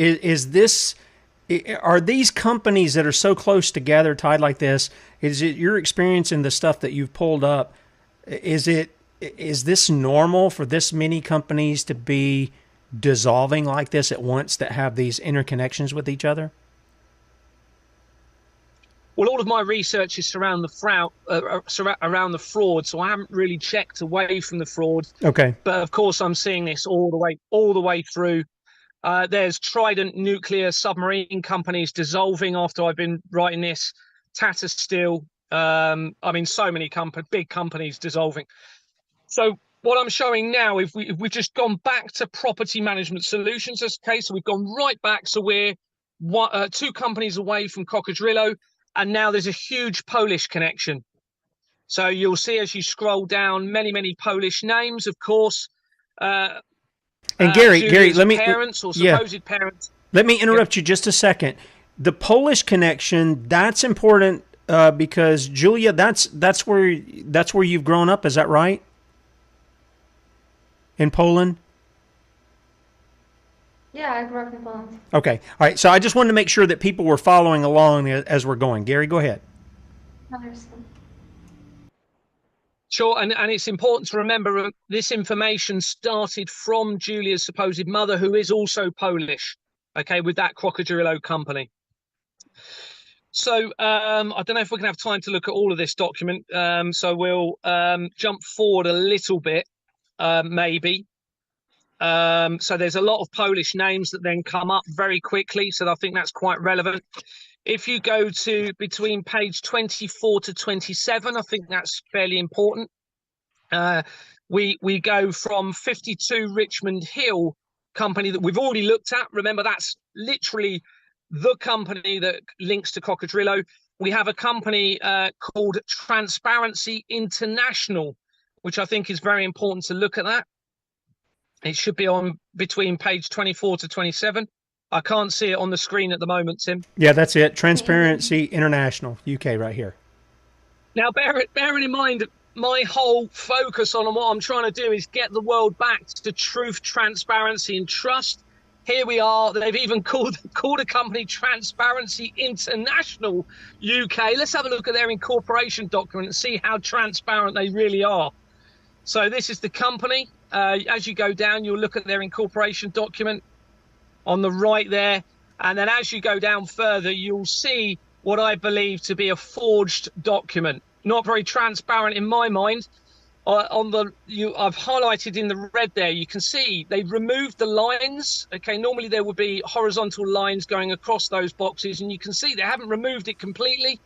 Are these companies that are so close together, tied like this, is it your experience in the stuff that you've pulled up, is this normal for this many companies to be dissolving like this at once that have these interconnections with each other? Well, all of my research is around the fraud, so I haven't really checked away from the fraud. Okay. But of course, I'm seeing this all the way through. There's Trident nuclear submarine companies dissolving after I've been writing this. Tata Steel. I mean, so many big companies dissolving. So what I'm showing now, if we've just gone back to property management solutions, okay, so we've gone right back. So we're 2 companies away from Coccadrillo. And now there's a huge Polish connection. So you'll see as you scroll down, many Polish names, of course. And Gary, let me parents or supposed parents. Let me interrupt you just a second. The Polish connection, that's important because Julia, that's where you've grown up. Is that right? In Poland. Yeah, I grew up in Poland. Okay. All right. So I just wanted to make sure that people were following along as we're going. Gary, go ahead. Sure. And it's important to remember this information started from Julia's supposed mother, who is also Polish, okay, with that Coccadrillo company. So I don't know if we're going to have time to look at all of this document. So we'll jump forward a little bit, maybe. So there's a lot of Polish names that then come up very quickly. So I think that's quite relevant. If you go to between page 24 to 27, I think that's fairly important. We go from 52 Richmond Hill company that we've already looked at. Remember, that's literally the company that links to Coccadrillo. We have a company called Transparency International, which I think is very important to look at that. It should be on between page 24 to 27. I can't see it on the screen at the moment, Tim. Yeah, that's it. Transparency International, UK, right here. Now, bearing in mind, my whole focus on what I'm trying to do is get the world back to truth, transparency, and trust. Here we are. They've even called a company Transparency International UK. Let's have a look at their incorporation document and see how transparent they really are. So this is the company. As you go down, you'll look at their incorporation document on the right there. And then as you go down further, you'll see what I believe to be a forged document. Not very transparent in my mind. I've highlighted in the red there, you can see they've removed the lines. Okay, normally there would be horizontal lines going across those boxes, and you can see they haven't removed it completely.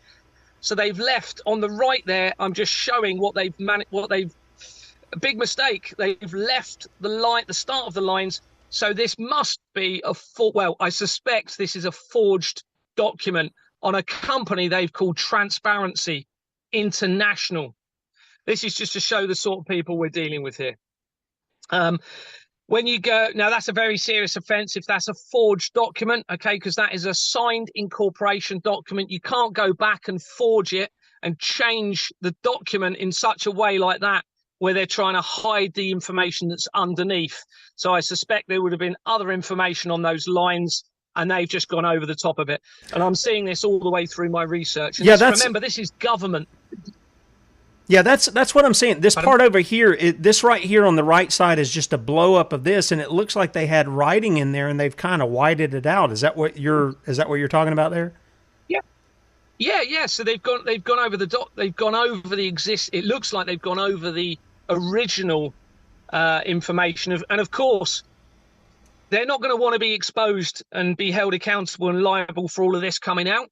So they've left on the right there. I'm just showing what they've a big mistake. They've left the start of the lines. So this must be I suspect this is a forged document on a company they've called Transparency International. This is just to show the sort of people we're dealing with here. When you go, now that's a very serious offence if that's a forged document, okay, because that is a signed incorporation document. You can't go back and forge it and change the document in such a way like that where they're trying to hide the information that's underneath. So I suspect there would have been other information on those lines and they've just gone over the top of it. And I'm seeing this all the way through my research. And remember, this is government. Yeah, that's what I'm saying. This part over here, this right here on the right side is just a blow up of this, and it looks like they had writing in there, and they've kind of whited it out. Is that what you're talking about there? Yeah. So they've gone over it looks like they've gone over the original information and of course they're not going to want to be exposed and be held accountable and liable for all of this coming out.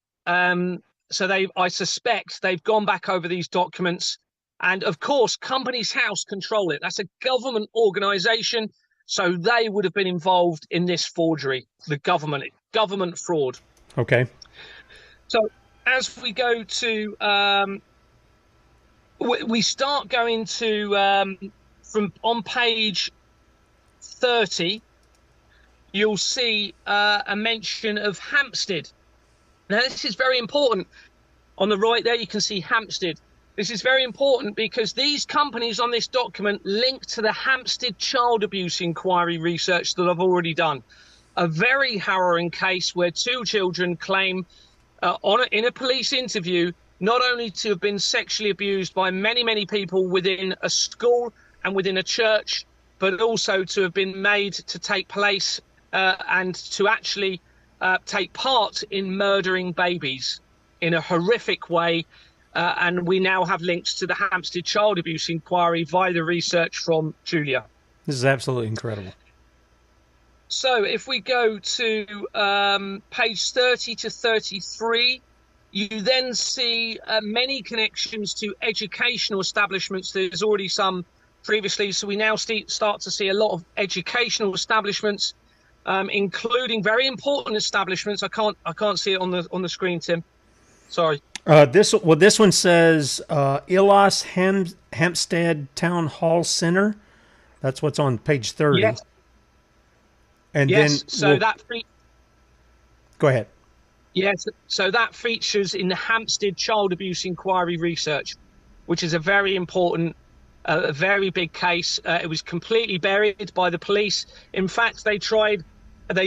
So I suspect they've gone back over these documents. And of course, Companies House control it. That's a government organization. So they would have been involved in this forgery, the government fraud. Okay. So as we go to, we start going to, from on page 30, you'll see a mention of Hampstead. Now, this is very important. On the right there, you can see Hampstead. This is very important because these companies on this document link to the Hampstead child abuse inquiry research that I've already done. A very harrowing case where 2 children claim in a police interview not only to have been sexually abused by many, many people within a school and within a church, but also to have been made to take place and to actually take part in murdering babies in a horrific way. And we now have links to the Hampstead child abuse inquiry via the research from Julia. This is absolutely incredible. So if we go to page 30 to 33, you then see many connections to educational establishments. There's already some previously, so we now start to see a lot of educational establishments, including very important establishments. I can't see it on the screen, Tim. Sorry. This one says Ilas Hampstead Town Hall Center. That's what's on page 30. Yes. And yes. then go ahead. Yes. So that features in the Hampstead child abuse inquiry research, which is a very important, a very big case. It was completely buried by the police. In fact, they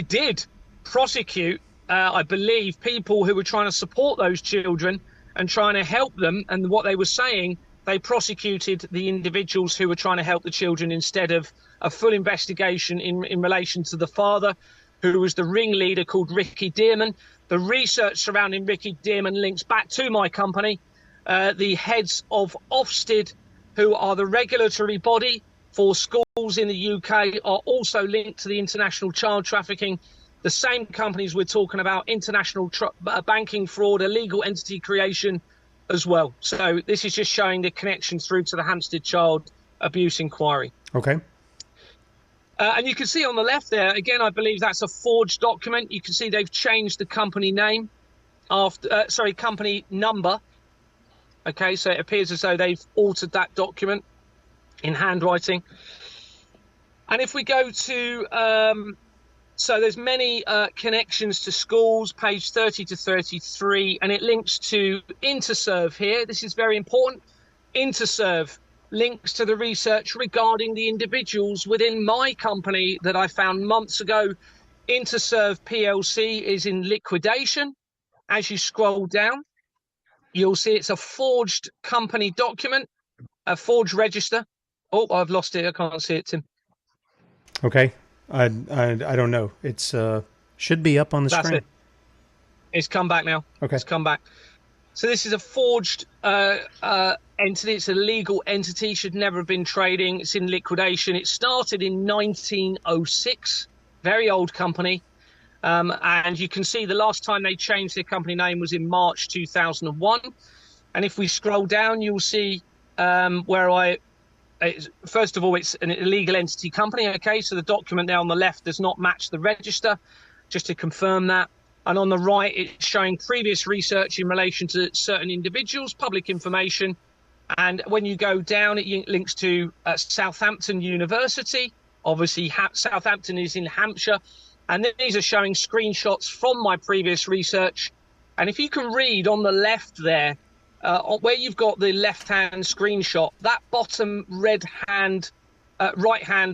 did prosecute, I believe, people who were trying to support those children and trying to help them. And what they were saying, they prosecuted the individuals who were trying to help the children instead of a full investigation in relation to the father, who was the ringleader called Ricky Dearman. The research surrounding Ricky Dearman links back to my company. The heads of Ofsted, who are the regulatory body for schools in the UK, are also linked to the international child trafficking. The same companies we're talking about, international banking fraud, illegal entity creation as well. So this is just showing the connection through to the Hampstead child abuse inquiry. Okay. And you can see on the left there, again, I believe that's a forged document. You can see they've changed the company name company number. Okay, so it appears as though they've altered that document in handwriting. And if we go to, so there's many connections to schools, page 30 to 33, and it links to Interserve here. This is very important. Interserve links to the research regarding the individuals within my company that I found months ago. Interserve PLC is in liquidation. As you scroll down, you'll see it's a forged company document, a forged register. Oh, I've lost it. I can't see it, Tim. Okay. I don't know. It's should be up on the screen. It. It's come back now. Okay. It's come back. So this is a forged entity. It's a legal entity. Should never have been trading. It's in liquidation. It started in 1906. Very old company. And you can see the last time they changed their company name was in March 2001. And if we scroll down, you'll see first of all, it's an illegal entity company. Okay, so the document there on the left does not match the register, just to confirm that. And on the right, it's showing previous research in relation to certain individuals, public information. And when you go down, it links to Southampton University, Obviously, Southampton is in Hampshire. And these are showing screenshots from my previous research. And if you can read on the left there, where you've got the left-hand screenshot, that bottom right-hand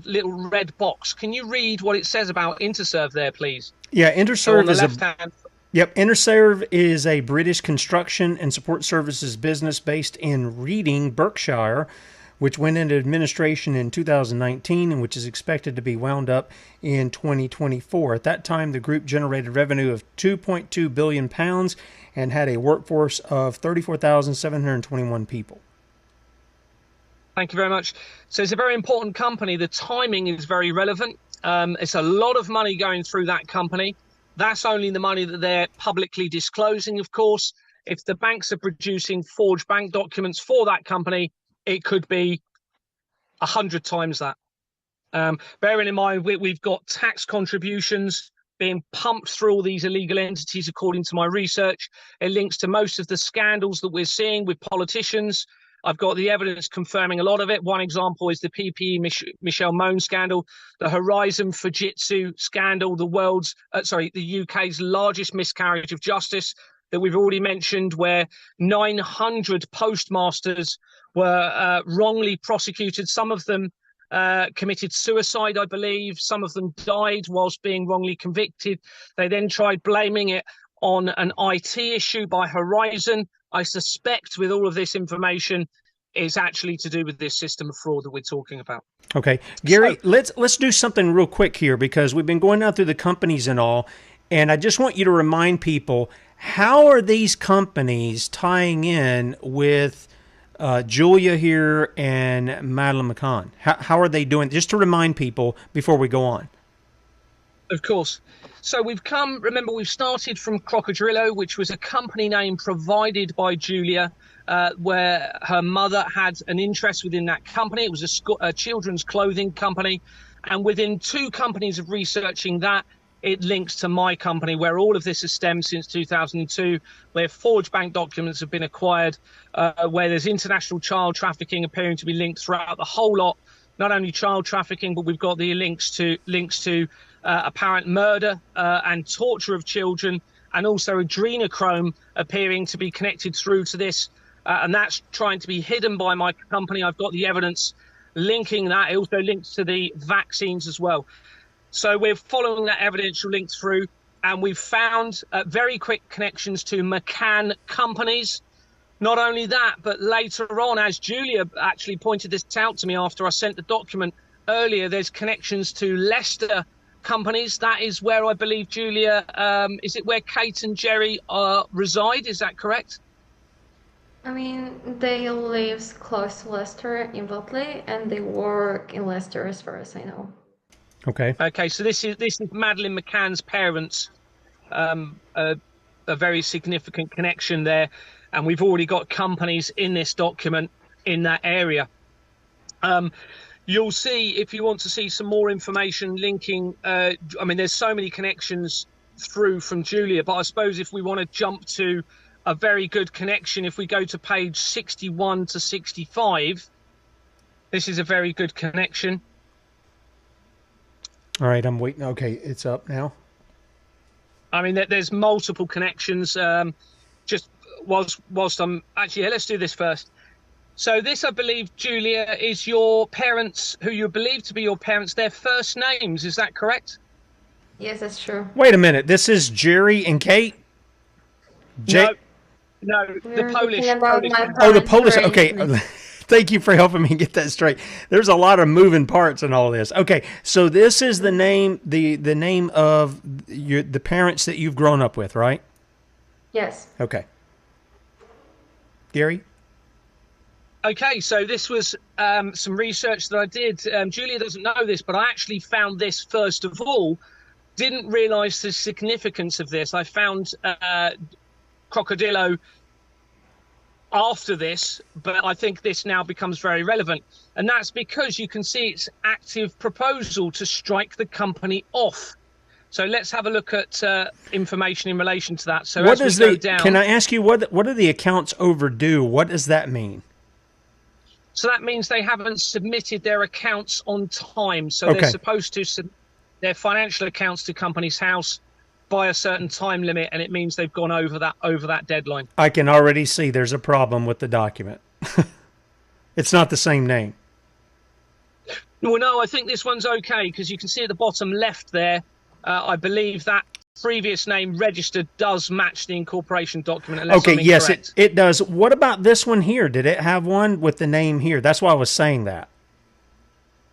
little red box, can you read what it says about Interserve there, please? Yeah, Interserve so is Interserve is a British construction and support services business based in Reading, Berkshire, which went into administration in 2019 and which is expected to be wound up in 2024. At that time, the group generated revenue of £2.2 billion and had a workforce of 34,721 people. Thank you very much. So it's a very important company. The timing is very relevant. It's a lot of money going through that company. That's only the money that they're publicly disclosing, of course. If the banks are producing forged bank documents for that company, it could be 100 times that. Bearing in mind, we've got tax contributions being pumped through all these illegal entities, according to my research. It links to most of the scandals that we're seeing with politicians. I've got the evidence confirming a lot of it. One example is the PPE Michelle Mone scandal, the Horizon Fujitsu scandal, the UK's largest miscarriage of justice that we've already mentioned, where 900 postmasters were wrongly prosecuted. Some of them committed suicide, I believe. Some of them died whilst being wrongly convicted. They then tried blaming it on an IT issue by Horizon. I suspect with all of this information, it's actually to do with this system of fraud that we're talking about. Okay, Gary, let's do something real quick here, because we've been going down through the companies and all, and I just want you to remind people, how are these companies tying in with Julia here and Madeleine McCann? How are they doing? Just to remind people before we go on. Of course. So we've started from Crocodrillo, which was a company name provided by Julia, where her mother had an interest within that company. It was a children's clothing company. And within 2 companies of researching that, it links to my company, where all of this has stemmed since 2002, where forged bank documents have been acquired, where there's international child trafficking appearing to be linked throughout the whole lot. Not only child trafficking, but we've got the links to apparent murder and torture of children, and also adrenochrome appearing to be connected through to this. And that's trying to be hidden by my company. I've got the evidence linking that. It also links to the vaccines as well. So we're following that evidential link through, and we've found very quick connections to McCann companies. Not only that, but later on, as Julia actually pointed this out to me after I sent the document earlier, there's connections to Leicester companies. That is where I believe Julia, is it where Kate and Jerry reside? Is that correct? I mean, they live close to Leicester in Botley, and they work in Leicester as far as I know. Okay, so this is Madeleine McCann's parents, a very significant connection there, and we've already got companies in this document in that area. You'll see, if you want to see some more information linking, I mean, there's so many connections through from Julia, but I suppose if we want to jump to a very good connection, if we go to page 61 to 65, this is a very good connection. All right, I'm waiting. Okay, it's up now. I mean, there's multiple connections. Just whilst I'm actually here, let's do this first. So this, I believe, Julia, is your parents, who you believe to be your parents, their first names. Is that correct? Yes, that's true. Wait a minute. This is Jerry and Kate? No, the Polish. The Polish. Okay. Thank you for helping me get that straight. There's a lot of moving parts in all this. Okay, so this is the name, the name of the parents that you've grown up with, right? Yes. Okay. Gary? Okay, so this was some research that I did. Julia doesn't know this, but I actually found this first of all. Didn't realise the significance of this. I found Crocodillo after this, but I think this now becomes very relevant, and that's because you can see its active proposal to strike the company off. So let's have a look at information in relation to that. So what as we go down, can I ask you what are the accounts overdue? What does that mean? So that means they haven't submitted their accounts on time. So Okay. they're supposed to submit their financial accounts to Companies House by a certain time limit, and it means they've gone over that deadline. I can already see there's a problem with the document. It's not the same name. Well, no, I think this one's okay because you can see at the bottom left there, I believe that previous name registered does match the incorporation document. Unless Okay, I'm yes, incorrect. it does. What about this one here? Did it have one with the name here? That's why I was saying that.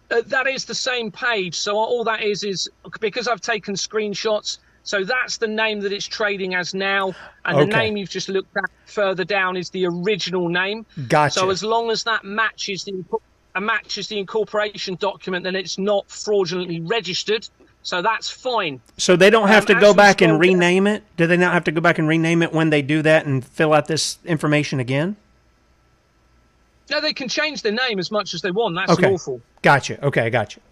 That is the same page. So all that is because I've taken screenshots. So that's the name that it's trading as now. And the Okay. name you've just looked at further down is the original name. Gotcha. So as long as that matches the incorporation document, then it's not fraudulently registered. So that's fine. So they don't have to as go we back and scroll down- rename it? Do they not have to go back and rename it when they do that and fill out this information again? No, they can change their name as much as they want. That's Okay. lawful. Gotcha. Okay, I got you.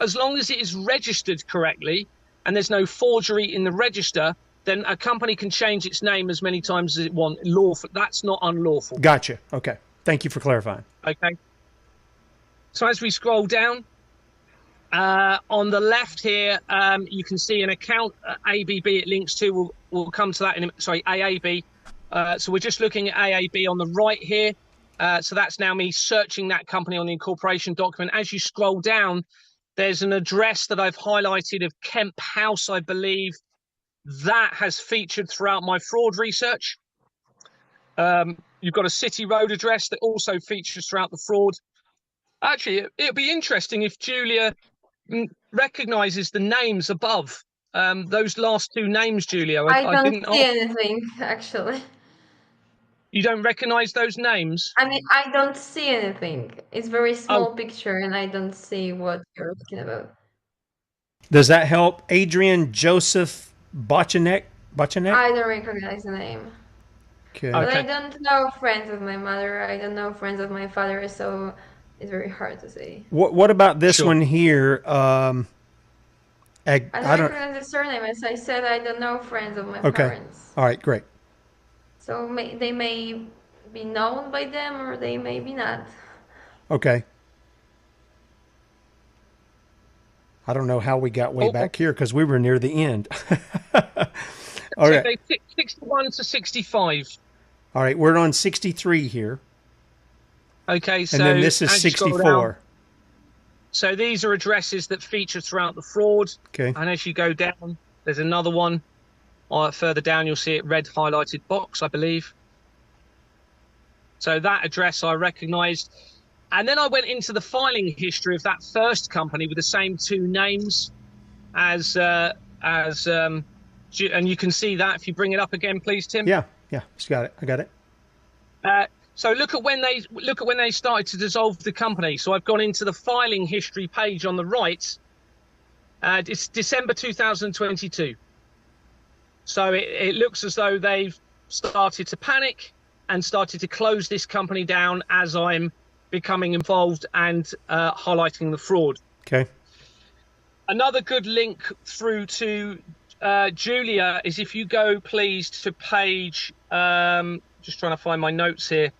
As long as it is registered correctly and there's no forgery in the register, then a company can change its name as many times as it wants. Lawful. That's not unlawful. Gotcha. Okay. Thank you for clarifying. Okay. So as we scroll down, on the left here, you can see an account ABB it links to. We'll come to that in AAB. So we're just looking at AAB on the right here. So that's now me searching that company on the incorporation document. As you scroll down, there's an address that I've highlighted of Kemp House, I believe. That has featured throughout my fraud research. You've got a City Road address that also features throughout the fraud. Actually, it'd be interesting if Julia recognizes the names above. Those last two names, Julia. I didn't don't see anything, actually. You don't recognize those names? I mean, I don't see anything. It's very small Oh. picture, and I don't see what you're talking about. Does that help? Adrian Joseph Bochenek? I don't recognize the name. Okay. But Okay. I don't know friends of my mother. I don't know friends of my father, so it's very hard to say. What about this Sure. one here? I I don't don't. recognize the surname. As I said, I don't know friends of my Okay. parents. All right, great. So they may be known by them, or they may be not. Okay. I don't know how we got way back here because we were near the end. All So right. they 61 to 65. All right, we're on 63 here. Okay, so And then this is as you scroll 64. down, so these are addresses that feature throughout the fraud. Okay. And as you go down, there's another one. Further down, you'll see it red highlighted box, I believe. So that address I recognized. And then I went into the filing history of that first company with the same two names and you can see that if you bring it up again, please, Tim. Yeah, just got it. I got it. So look at when they started to dissolve the company. So I've gone into the filing history page on the right. It's December 2022. So it looks as though they've started to panic and started to close this company down as I'm becoming involved and highlighting the fraud. Okay. Another good link through to Julia is if you go, please, to page. Just trying to find my notes here.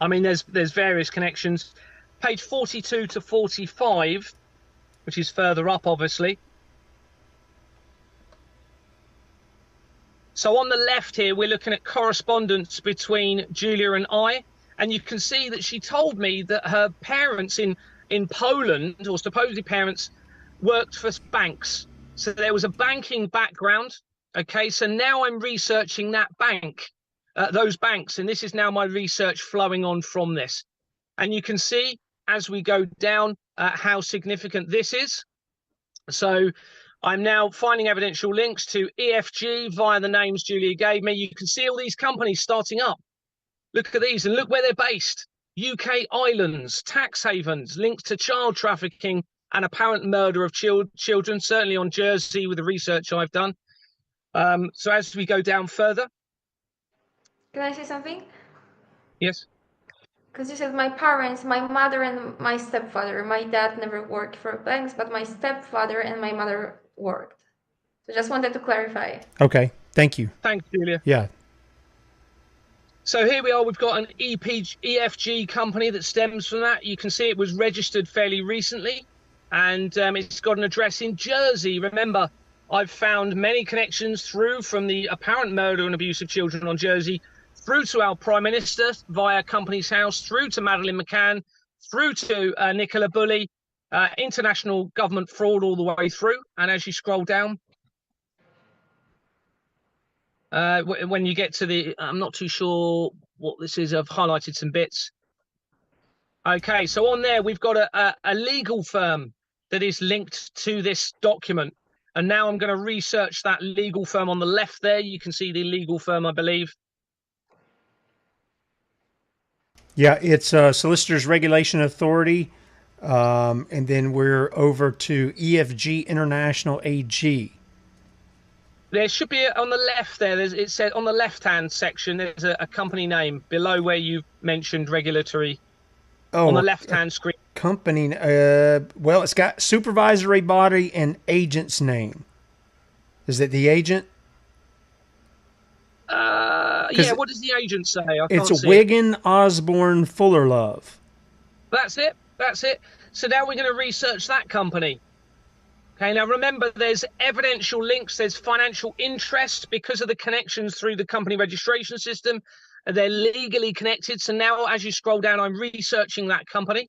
I mean, there's various connections. Page 42 to 45, which is further up, obviously. So on the left here, we're looking at correspondence between Julia and I, and you can see that she told me that her parents in Poland, or supposedly parents, worked for banks. So there was a banking background. Okay, so now I'm researching that bank, those banks, and this is now my research flowing on from this. And you can see as we go down how significant this is. So I'm now finding evidential links to EFG via the names Julia gave me. You can see all these companies starting up. Look at these and look where they're based. UK islands, tax havens, linked to child trafficking and apparent murder of children, certainly on Jersey with the research I've done. So as we go down further. Can I say something? Yes. Because you said my parents, my mother and my stepfather. My dad never worked for banks, but my stepfather and my mother worked. So just wanted to clarify. Okay. Thank you. Thanks, Julia. Yeah. So here we are. We've got an EFG company that stems from that. You can see it was registered fairly recently, and it's got an address in Jersey. Remember, I've found many connections through from the apparent murder and abuse of children on Jersey, through to our Prime Minister via Company's House, through to Madeleine McCann, through to Nicola Bulley, international government fraud all the way through. And as you scroll down, when you get to the, I'm not too sure what this is. I've highlighted some bits. Okay, so on there, we've got a legal firm that is linked to this document. And now I'm going to research that legal firm on the left there. You can see the legal firm, I believe. Yeah, it's Solicitors Regulation Authority. And then we're over to EFG International AG. There should be on the left there. It said on the left-hand section. There's a company name below where you mentioned regulatory. Oh, on the left-hand screen. Company. Well, it's got supervisory body and agent's name. Is it the agent? Yeah. What does the agent say? It's Wigan Osborne Fuller Love. That's it. That's it. So now we're going to research that company. Okay, now remember, there's evidential links, there's financial interest because of the connections through the company registration system. They're legally connected. So now as you scroll down, I'm researching that company.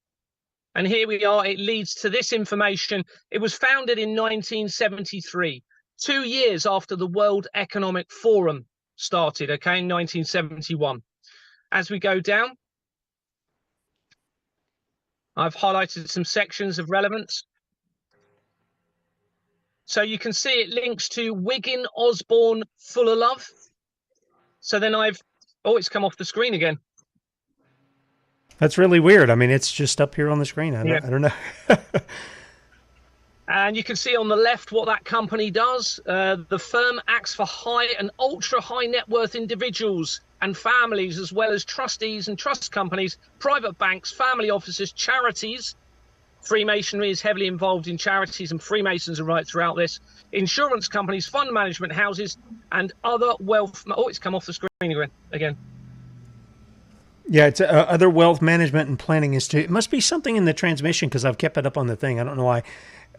And here we are. It leads to this information. It was founded in 1973, 2 years after the World Economic Forum started, okay, in 1971. As we go down, I've highlighted some sections of relevance. So you can see it links to Wigan Osborne Fuller Love. So then it's come off the screen again. That's really weird. I mean, it's just up here on the screen. I don't know. And you can see on the left what that company does. The firm acts for high and ultra high net worth individuals and families, as well as trustees and trust companies, private banks, family offices, charities. Freemasonry is heavily involved in charities, and Freemasons are right throughout this. Insurance companies, fund management houses, and other wealth. Oh, it's come off the screen again. Yeah, it's other wealth management and planning institute. It must be something in the transmission because I've kept it up on the thing. I don't know why.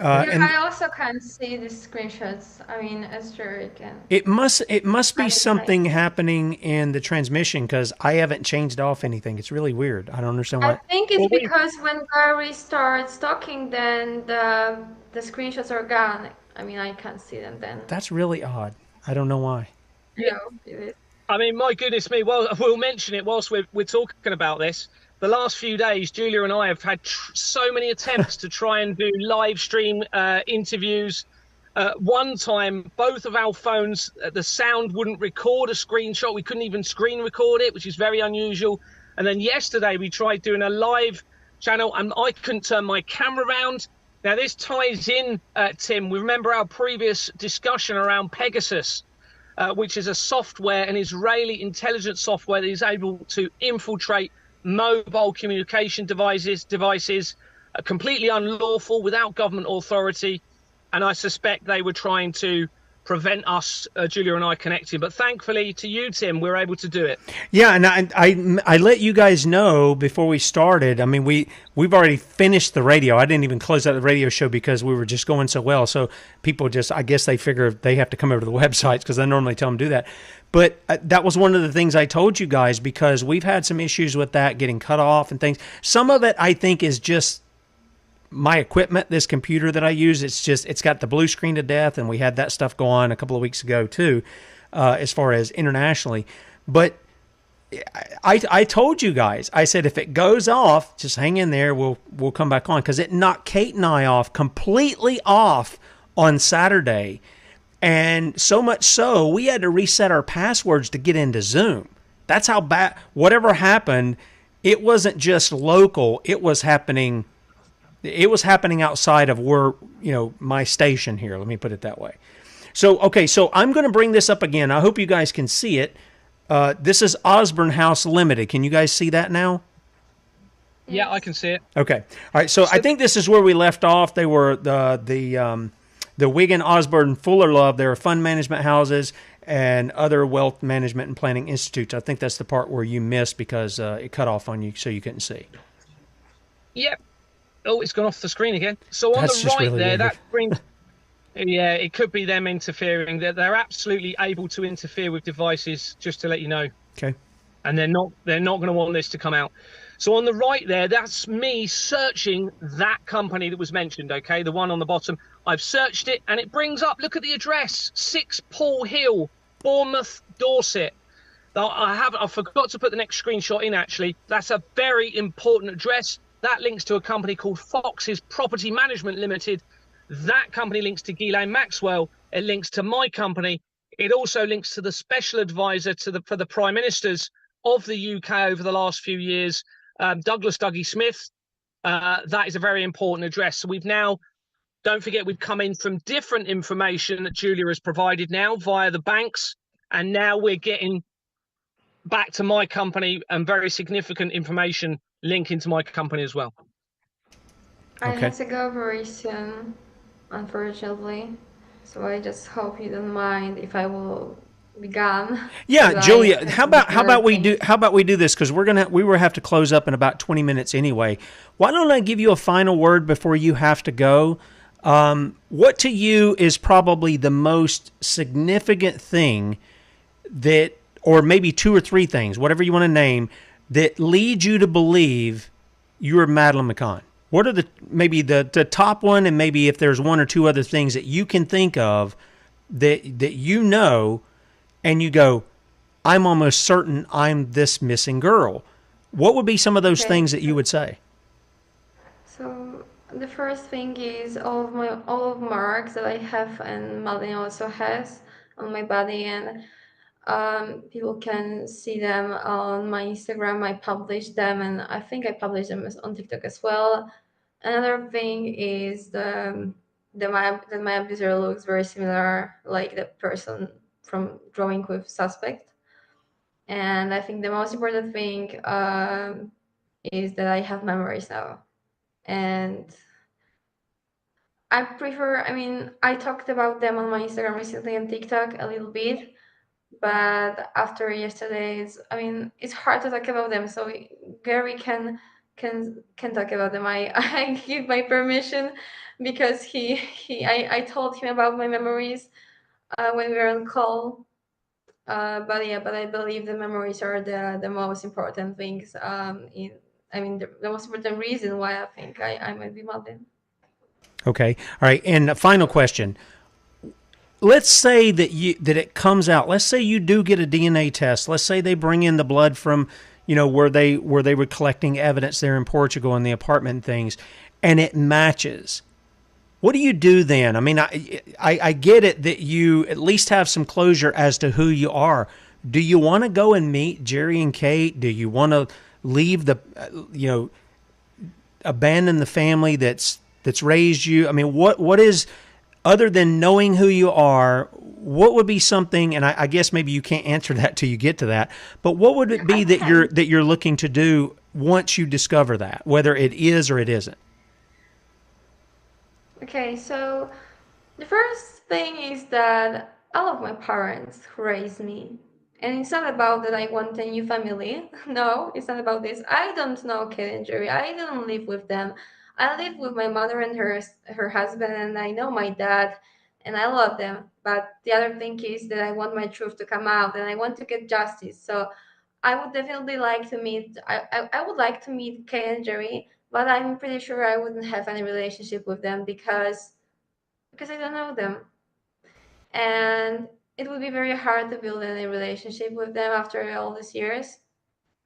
And I also can't see the screenshots. I mean, Esther can. It must be something happening in the transmission because I haven't changed off anything. It's really weird. I don't understand why. I think it's because when Gary starts talking, then the screenshots are gone. I mean, I can't see them then. That's really odd. I don't know why. Yeah, it is. I mean, my goodness me. Well, we'll mention it whilst we're talking about this. The last few days, Julia and I have had so many attempts to try and do live stream interviews. One time, both of our phones, the sound wouldn't record a screenshot. We couldn't even screen record it, which is very unusual. And then yesterday, we tried doing a live channel, and I couldn't turn my camera around. Now, this ties in, Tim. We remember our previous discussion around Pegasus, which is a software, an Israeli intelligence software that is able to infiltrate mobile communication devices completely unlawful without government authority, and I suspect they were trying to prevent us, Julia and I, connecting. But thankfully to you, Tim, we're able to do it. Yeah, and I let you guys know before we started. I mean, we've already finished the radio. I didn't even close out the radio show because we were just going so well. So people just, I guess they figure they have to come over to the websites because I normally tell them to do that. But that was one of the things I told you guys because we've had some issues with that getting cut off and things. Some of it I think is just my equipment, this computer that I use. It's got the blue screen to death, and we had that stuff go on a couple of weeks ago too, as far as internationally. But I told you guys, I said if it goes off, just hang in there. We'll come back on because it knocked Kate and I off completely off on Saturday. And so much so, we had to reset our passwords to get into Zoom. That's how bad, whatever happened, it wasn't just local. It was happening outside of where, my station here. Let me put it that way. So, okay, so I'm going to bring this up again. I hope you guys can see it. This is Osborne House Limited. Can you guys see that now? Yeah, I can see it. Okay. All right. So I think this is where we left off. They were the Wigan, Osborne, Fuller Love, there are fund management houses and other wealth management and planning institutes. I think that's the part where you missed because it cut off on you so you couldn't see. Yep. Oh, it's gone off the screen again. So on That's the just right really there, weird. that brings. Yeah, it could be them interfering. They're absolutely able to interfere with devices, just to let you know. Okay. And they're not going to want this to come out. So on the right there, that's me searching that company that was mentioned, okay? The one on the bottom. I've searched it and it brings up, look at the address, 6 Paul Hill, Bournemouth, Dorset. Now, I forgot to put the next screenshot in, actually. That's a very important address. That links to a company called Fox's Property Management Limited. That company links to Ghislaine Maxwell. It links to my company. It also links to the special advisor for the prime ministers of the UK over the last few years, Douglas Dougie Smith. That is a very important address. So we've now, don't forget, we've come in from different information that Julia has provided now via the banks. And now we're getting back to my company and very significant information linking to my company as well. I Okay. have to go very soon, unfortunately. So I just hope you don't mind if I will be gone. Yeah, Because Julia, I how have about we things. do this, because we will have to close up in about 20 minutes anyway. Why don't I give you a final word before you have to go? What to you is probably the most significant thing that, or maybe 2 or 3 things, whatever you want to name, that lead you to believe you're Madeleine McCann? What are maybe the top one, and maybe if there's 1 or 2 other things that you can think of that you know, and you go, I'm almost certain I'm this missing girl. What would be some of those Okay. things that you would say? So the first thing is all of marks that I have and Madeleine also has on my body, and people can see them on my Instagram. I publish them, and I think I publish them on TikTok as well. Another thing is that my abuser looks very similar, like the person from Drawing with Suspect. And I think the most important thing is that I have memories now. And I talked about them on my Instagram recently and TikTok a little bit, but after yesterday's, it's hard to talk about them. So Gary can talk about them. I give my permission because I told him about my memories when we were on call. But I believe the memories are the most important things. The most important reason why I think I might be Madeleine. Okay. All right. And a final question. Let's say that it comes out. Let's say you do get a DNA test. Let's say they bring in the blood from, where they were collecting evidence there in Portugal in the apartment and things, and it matches. What do you do then? I mean, I get it that you at least have some closure as to who you are. Do you want to go and meet Jerry and Kate? Do you want to leave abandon the family that's raised you? I mean, what is, other than knowing who you are, what would be something, and I guess maybe you can't answer that till you get to that, but what would it be that you're looking to do once you discover that, whether it is or it isn't? Okay, so the first thing is that all of my parents raised me. And it's not about that I want a new family. No, it's not about this. I don't know Kate and Jerry. I don't live with them. I live with my mother and her husband, and I know my dad, and I love them. But the other thing is that I want my truth to come out, and I want to get justice. So I would definitely like to meet. I would like to meet Kate and Jerry, but I'm pretty sure I wouldn't have any relationship with them because I don't know them, and it would be very hard to build any relationship with them after all these years.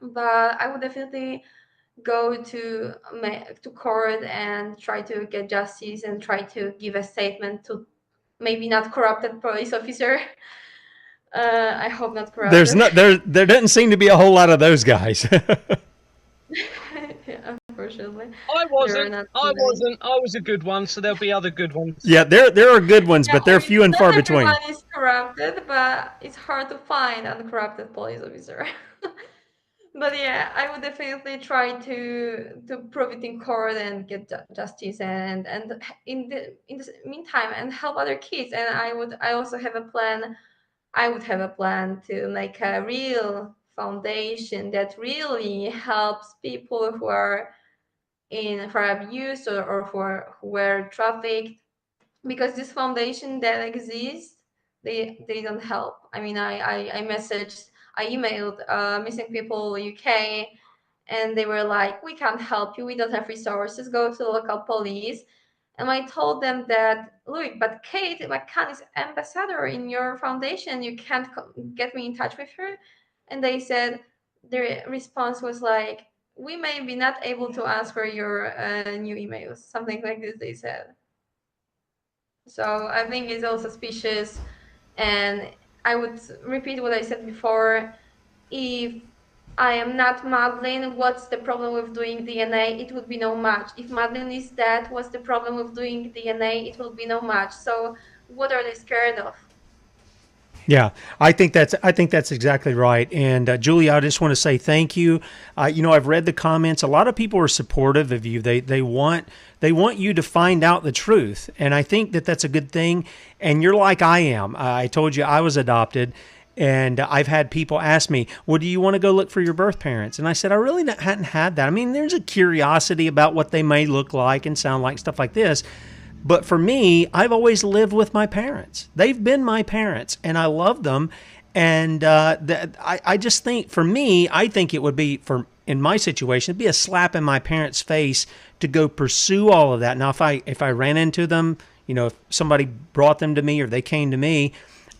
But I would definitely go to court and try to get justice and try to give a statement to maybe not corrupted police officer. I hope not corrupted. There doesn't seem to be a whole lot of those guys. Yeah, unfortunately. I wasn't. They're not I nice. wasn't. I was a good one, so there'll be other good ones. Yeah, there are good ones, but they're Yeah, few and far not between. everyone is corrupted, but it's hard to find uncorrupted police officer. But yeah, I would definitely try to prove it in court and get justice, and in the meantime, and help other kids. And I also have a plan. I would have a plan to make a real foundation that really helps people who are in for abuse, or who were trafficked, because this foundation that exists, they don't help. I mean, I emailed Missing People UK, and they were like, we can't help you, we don't have resources, go to the local police. And I told them that, look, but Kate McCann is ambassador in your foundation, you can't get me in touch with her. And they said, their response was like, we may be not able to answer your new emails, something like this, they said. So I think it's all suspicious. And I would repeat what I said before. If I am not Madeleine, what's the problem with doing DNA? It would be no match. If Madeleine is dead, what's the problem with doing DNA? It will be no match. So what are they scared of? Yeah, I think that's exactly right. And Julia, I just want to say thank you. I've read the comments. A lot of people are supportive of you. They want you to find out the truth, and I think that that's a good thing. And you're like I am. I told you I was adopted, and I've had people ask me, "Well, do you want to go look for your birth parents?" And I said, I really hadn't had that. I mean, there's a curiosity about what they may look like and sound like, stuff like this. But for me, I've always lived with my parents. They've been my parents, and I love them. And I just think, for me, I think it would be, in my situation, it'd be a slap in my parents' face to go pursue all of that. Now, if I ran into them, if somebody brought them to me or they came to me,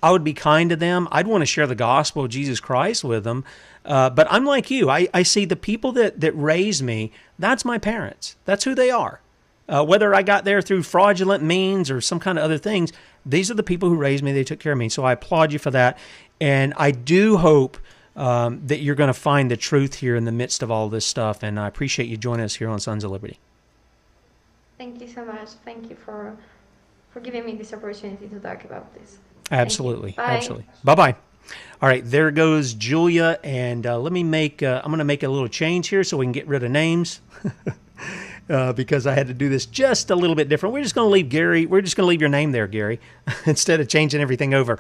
I would be kind to them. I'd want to share the gospel of Jesus Christ with them. But I'm like you. I see the people that raised me, that's my parents. That's who they are. Whether I got there through fraudulent means or some kind of other things, these are the people who raised me. They took care of me. So I applaud you for that. And I do hope that you're going to find the truth here in the midst of all this stuff. And I appreciate you joining us here on Sons of Liberty. Thank you so much. Thank you for giving me this opportunity to talk about this. Absolutely. Bye. Absolutely. Bye-bye. All right, there goes Julia. And let me I'm going to make a little change here so we can get rid of names. Because I had to do this just a little bit different. We're just going to leave Gary. We're just going to leave your name there, Gary, instead of changing everything over.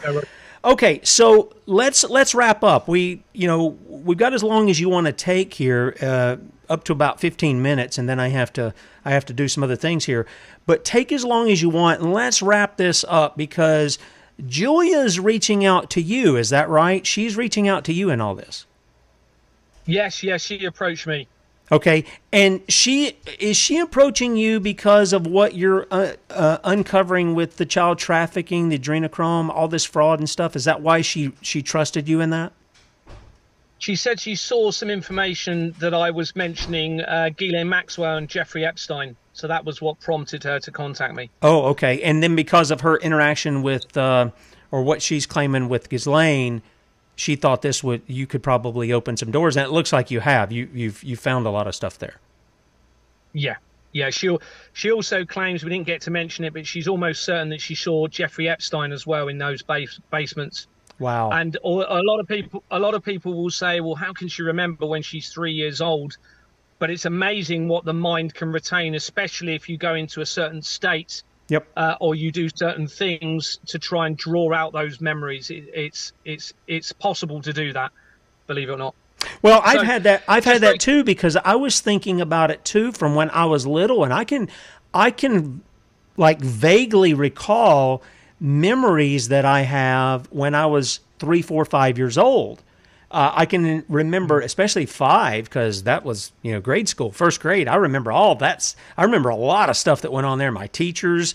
Okay, so let's wrap up. We've got as long as you want to take here, up to about 15 minutes, and then I have to do some other things here. But take as long as you want, and let's wrap this up because Julia's reaching out to you. Is that right? She's reaching out to you in all this. Yes, she approached me. Okay, and is she approaching you because of what you're uncovering with the child trafficking, the adrenochrome, all this fraud and stuff? Is that why she trusted you in that? She said she saw some information that I was mentioning, Ghislaine Maxwell and Jeffrey Epstein. So that was what prompted her to contact me. Oh, okay. And then because of her interaction with, or what she's claiming with Ghislaine, she thought you could probably open some doors, and it looks like you have. You've found a lot of stuff there. Yeah. She also claims, we didn't get to mention it, but she's almost certain that she saw Jeffrey Epstein as well in those basements. Wow. And a lot of people will say, well, how can she remember when she's 3 years old? But it's amazing what the mind can retain, especially if you go into a certain state. Yep. Or you do certain things to try and draw out those memories. It's possible to do that, believe it or not. Well, I've had that too, because I was thinking about it too from when I was little, and I can like vaguely recall memories that I have when I was 3, 4, 5 years old. I can remember, especially 5, because that was, grade school, first grade. I remember all that. I remember a lot of stuff that went on there. My teachers,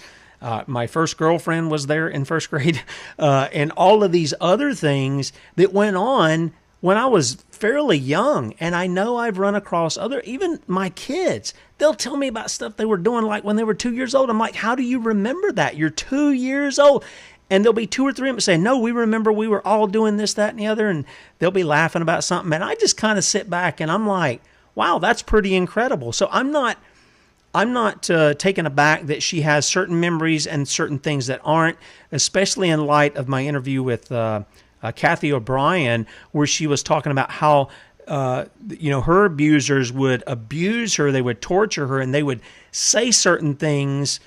my first girlfriend was there in first grade, and all of these other things that went on when I was fairly young. And I know I've run across even my kids. They'll tell me about stuff they were doing like when they were 2 years old. I'm like, how do you remember that? You're 2 years old. And there'll be 2 or 3 of them saying, no, we remember we were all doing this, that, and the other. And they'll be laughing about something. And I just kind of sit back and I'm like, wow, that's pretty incredible. So I'm not taken aback that she has certain memories and certain things that aren't, especially in light of my interview with Kathy O'Brien, where she was talking about how her abusers would abuse her, they would torture her, and they would say certain things,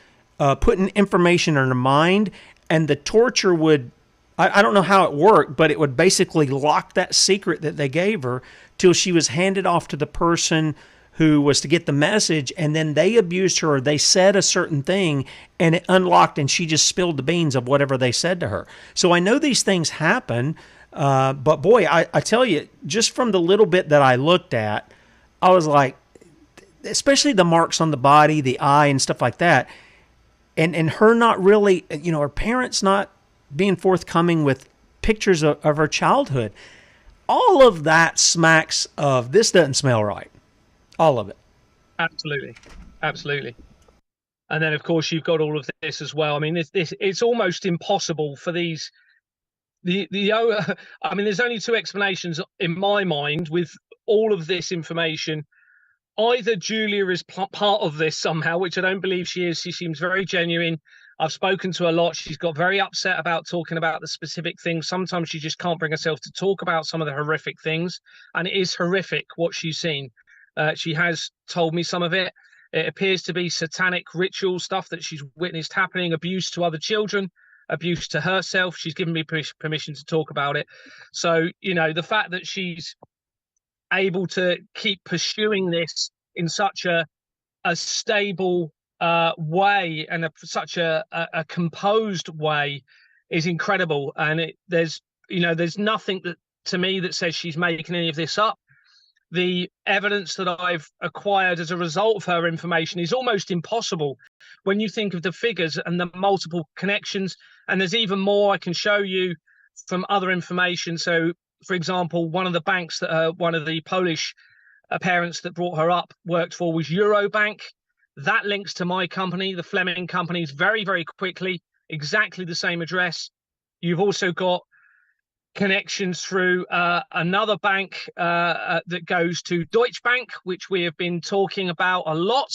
putting information in her mind, and the torture would, I don't know how it worked, but it would basically lock that secret that they gave her till she was handed off to the person who was to get the message, and then they abused her, or they said a certain thing, and it unlocked, and she just spilled the beans of whatever they said to her. So I know these things happen, but boy, I tell you, just from the little bit that I looked at, I was like, especially the marks on the body, the eye, and stuff like that, and her not really, her parents not being forthcoming with pictures of her childhood. All of that smacks of this doesn't smell right. All of it. Absolutely. Absolutely. And then, of course, you've got all of this as well. I mean, it's almost impossible for these. I mean, there's only two explanations in my mind with all of this information. Either Julia is part of this somehow, which I don't believe she is. She seems very genuine. I've spoken to her a lot. She's got very upset about talking about the specific things. Sometimes she just can't bring herself to talk about some of the horrific things. And it is horrific what she's seen. She has told me some of it. It appears to be satanic ritual stuff that she's witnessed happening, abuse to other children, abuse to herself. She's given me permission to talk about it. So, the fact that she's able to keep pursuing this in such a stable way and such a composed way is incredible. And there's nothing that to me that says she's making any of this up. The evidence that I've acquired as a result of her information is almost impossible when you think of the figures and the multiple connections. And there's even more I can show you from other information. So, for example, one of the banks that one of the Polish parents that brought her up worked for was Eurobank. That links to my company, the Fleming companies, very, very quickly, exactly the same address. You've also got connections through another bank that goes to Deutsche Bank, which we have been talking about a lot.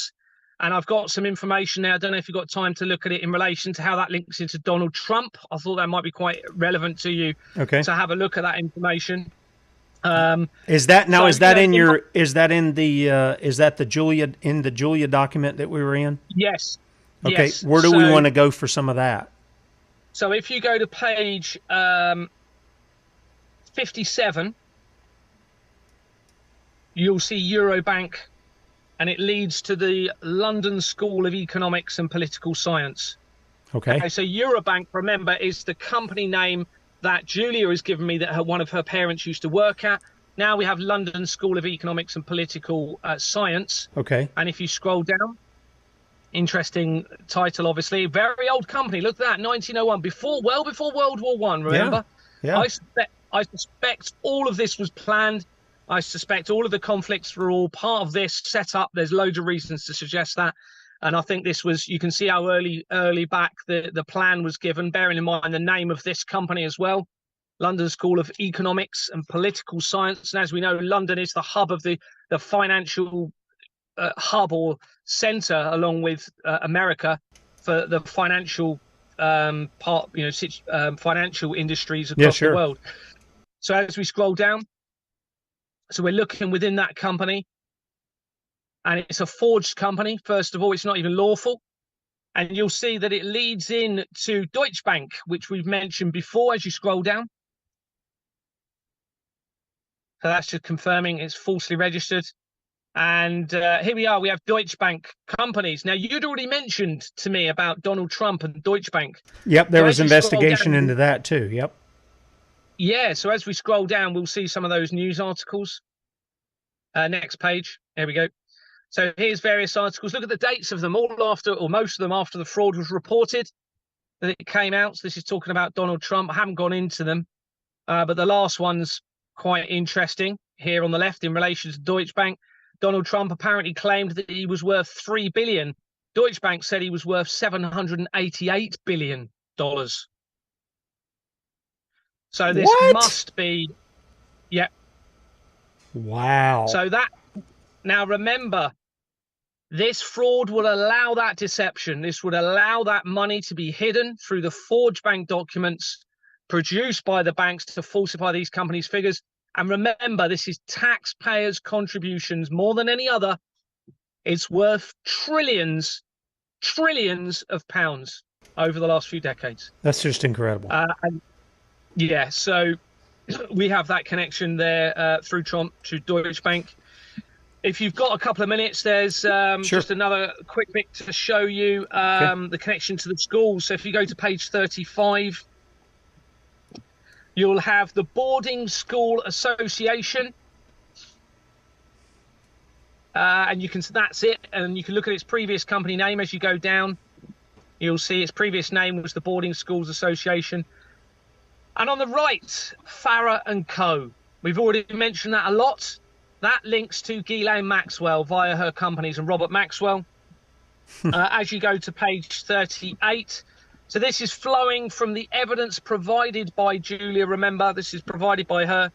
And I've got some information there. I don't know if you've got time to look at it in relation to how that links into Donald Trump. I thought that might be quite relevant to you to have a look at that information. Is that the Julia document that we were in? Yes. Okay. Yes. Where do we want to go for some of that? So if you go to page 57, you'll see Eurobank, and it leads to the London School of Economics and Political Science. Okay, so Eurobank, remember, is the company name that Julia has given me that one of her parents used to work at. Now we have London School of Economics and Political Science. Okay. And if you scroll down, interesting title, obviously. Very old company. Look at that, 1901, well before World War One, remember? Yeah. I suspect all of this was planned. I suspect all of the conflicts were all part of this set up. There's loads of reasons to suggest that. And I think this was, you can see how early back the plan was given, bearing in mind the name of this company as well, London School of Economics and Political Science. And as we know, London is the hub of the financial hub or center, along with America, for the financial financial industries across the world. So as we scroll down, so we're looking within that company, and it's a forged company. First of all, it's not even lawful. And you'll see that it leads in to Deutsche Bank, which we've mentioned before as you scroll down. So that's just confirming it's falsely registered. And here we are. We have Deutsche Bank companies. Now, you'd already mentioned to me about Donald Trump and Deutsche Bank. Yep, there was investigation into that too. Yep. Yeah, so as we scroll down, we'll see some of those news articles. Next page. There we go. So here's various articles. Look at the dates of them, all after, or most of them after the fraud was reported, that it came out. So this is talking about Donald Trump. I haven't gone into them, but the last one's quite interesting. Here on the left, in relation to Deutsche Bank, Donald Trump apparently claimed that he was worth $3 billion. Deutsche Bank said he was worth $788 billion. So this must be, Wow. So that, now remember, this fraud would allow that deception. This would allow that money to be hidden through the forged bank documents produced by the banks to falsify these companies' figures. And remember, this is taxpayers' contributions more than any other. It's worth trillions of pounds over the last few decades. That's just incredible. And yeah, so we have that connection there through Trump to Deutsche Bank. If you've got a couple of minutes, there's just another quick bit to show you the connection to the schools. So if you go to page 35, you'll have the Boarding School Association. And that's it. And you can look at its previous company name as you go down. You'll see its previous name was the Boarding Schools Association. And on the right, Farrer and Co. We've already mentioned that a lot. That links to Ghislaine Maxwell via her companies and Robert Maxwell. As you go to page 38. So this is flowing from the evidence provided by Julia. Remember, this is provided by her.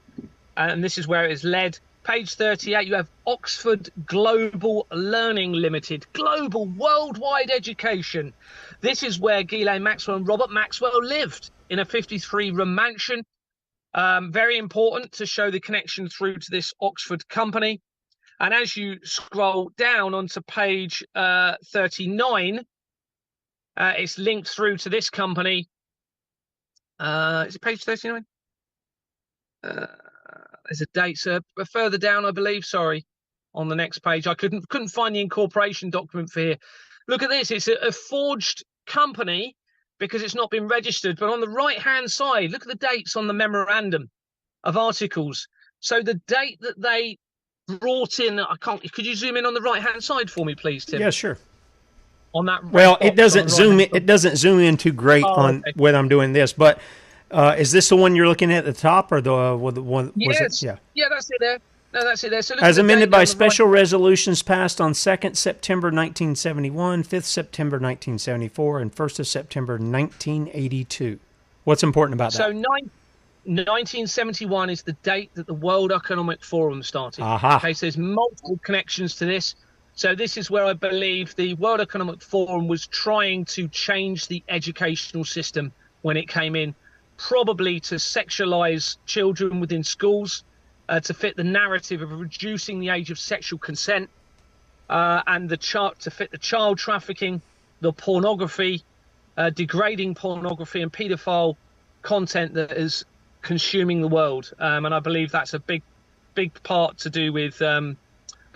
And this is where it is led. Page 38, you have Oxford Global Learning Limited. Global, worldwide education. This is where Ghislaine Maxwell and Robert Maxwell lived in a 53-room mansion. Very important to show the connection through to this Oxford company. And as you scroll down onto page 39, it's linked through to this company. Is it page 39? There's a date, sir. Further down, I believe. Sorry, on the next page, I couldn't find the incorporation document for here. Look at this. It's a forged company because it's not been registered. But on the right-hand side, look at the dates on the memorandum of articles. So the date that they brought in, I can't. Could you zoom in on the right-hand side for me, please, Tim? Yeah, sure. On that. Well, it doesn't zoom in. It doesn't zoom in too great on when I'm doing this, but. Is this the one you're looking at the top, or the one? Yes. Yeah, that's it there. No, that's it there. So as amended by special resolutions passed on 2nd September 1971, 5th September 1974, and 1st of September 1982. What's important about that? So 1971 is the date that the World Economic Forum started. Aha. Okay, so there's multiple connections to this. So this is where I believe the World Economic Forum was trying to change the educational system when it came in. Probably to sexualize children within schools, to fit the narrative of reducing the age of sexual consent, and to fit the child trafficking, the pornography, degrading pornography and paedophile content that is consuming the world. And I believe that's a big part to do with the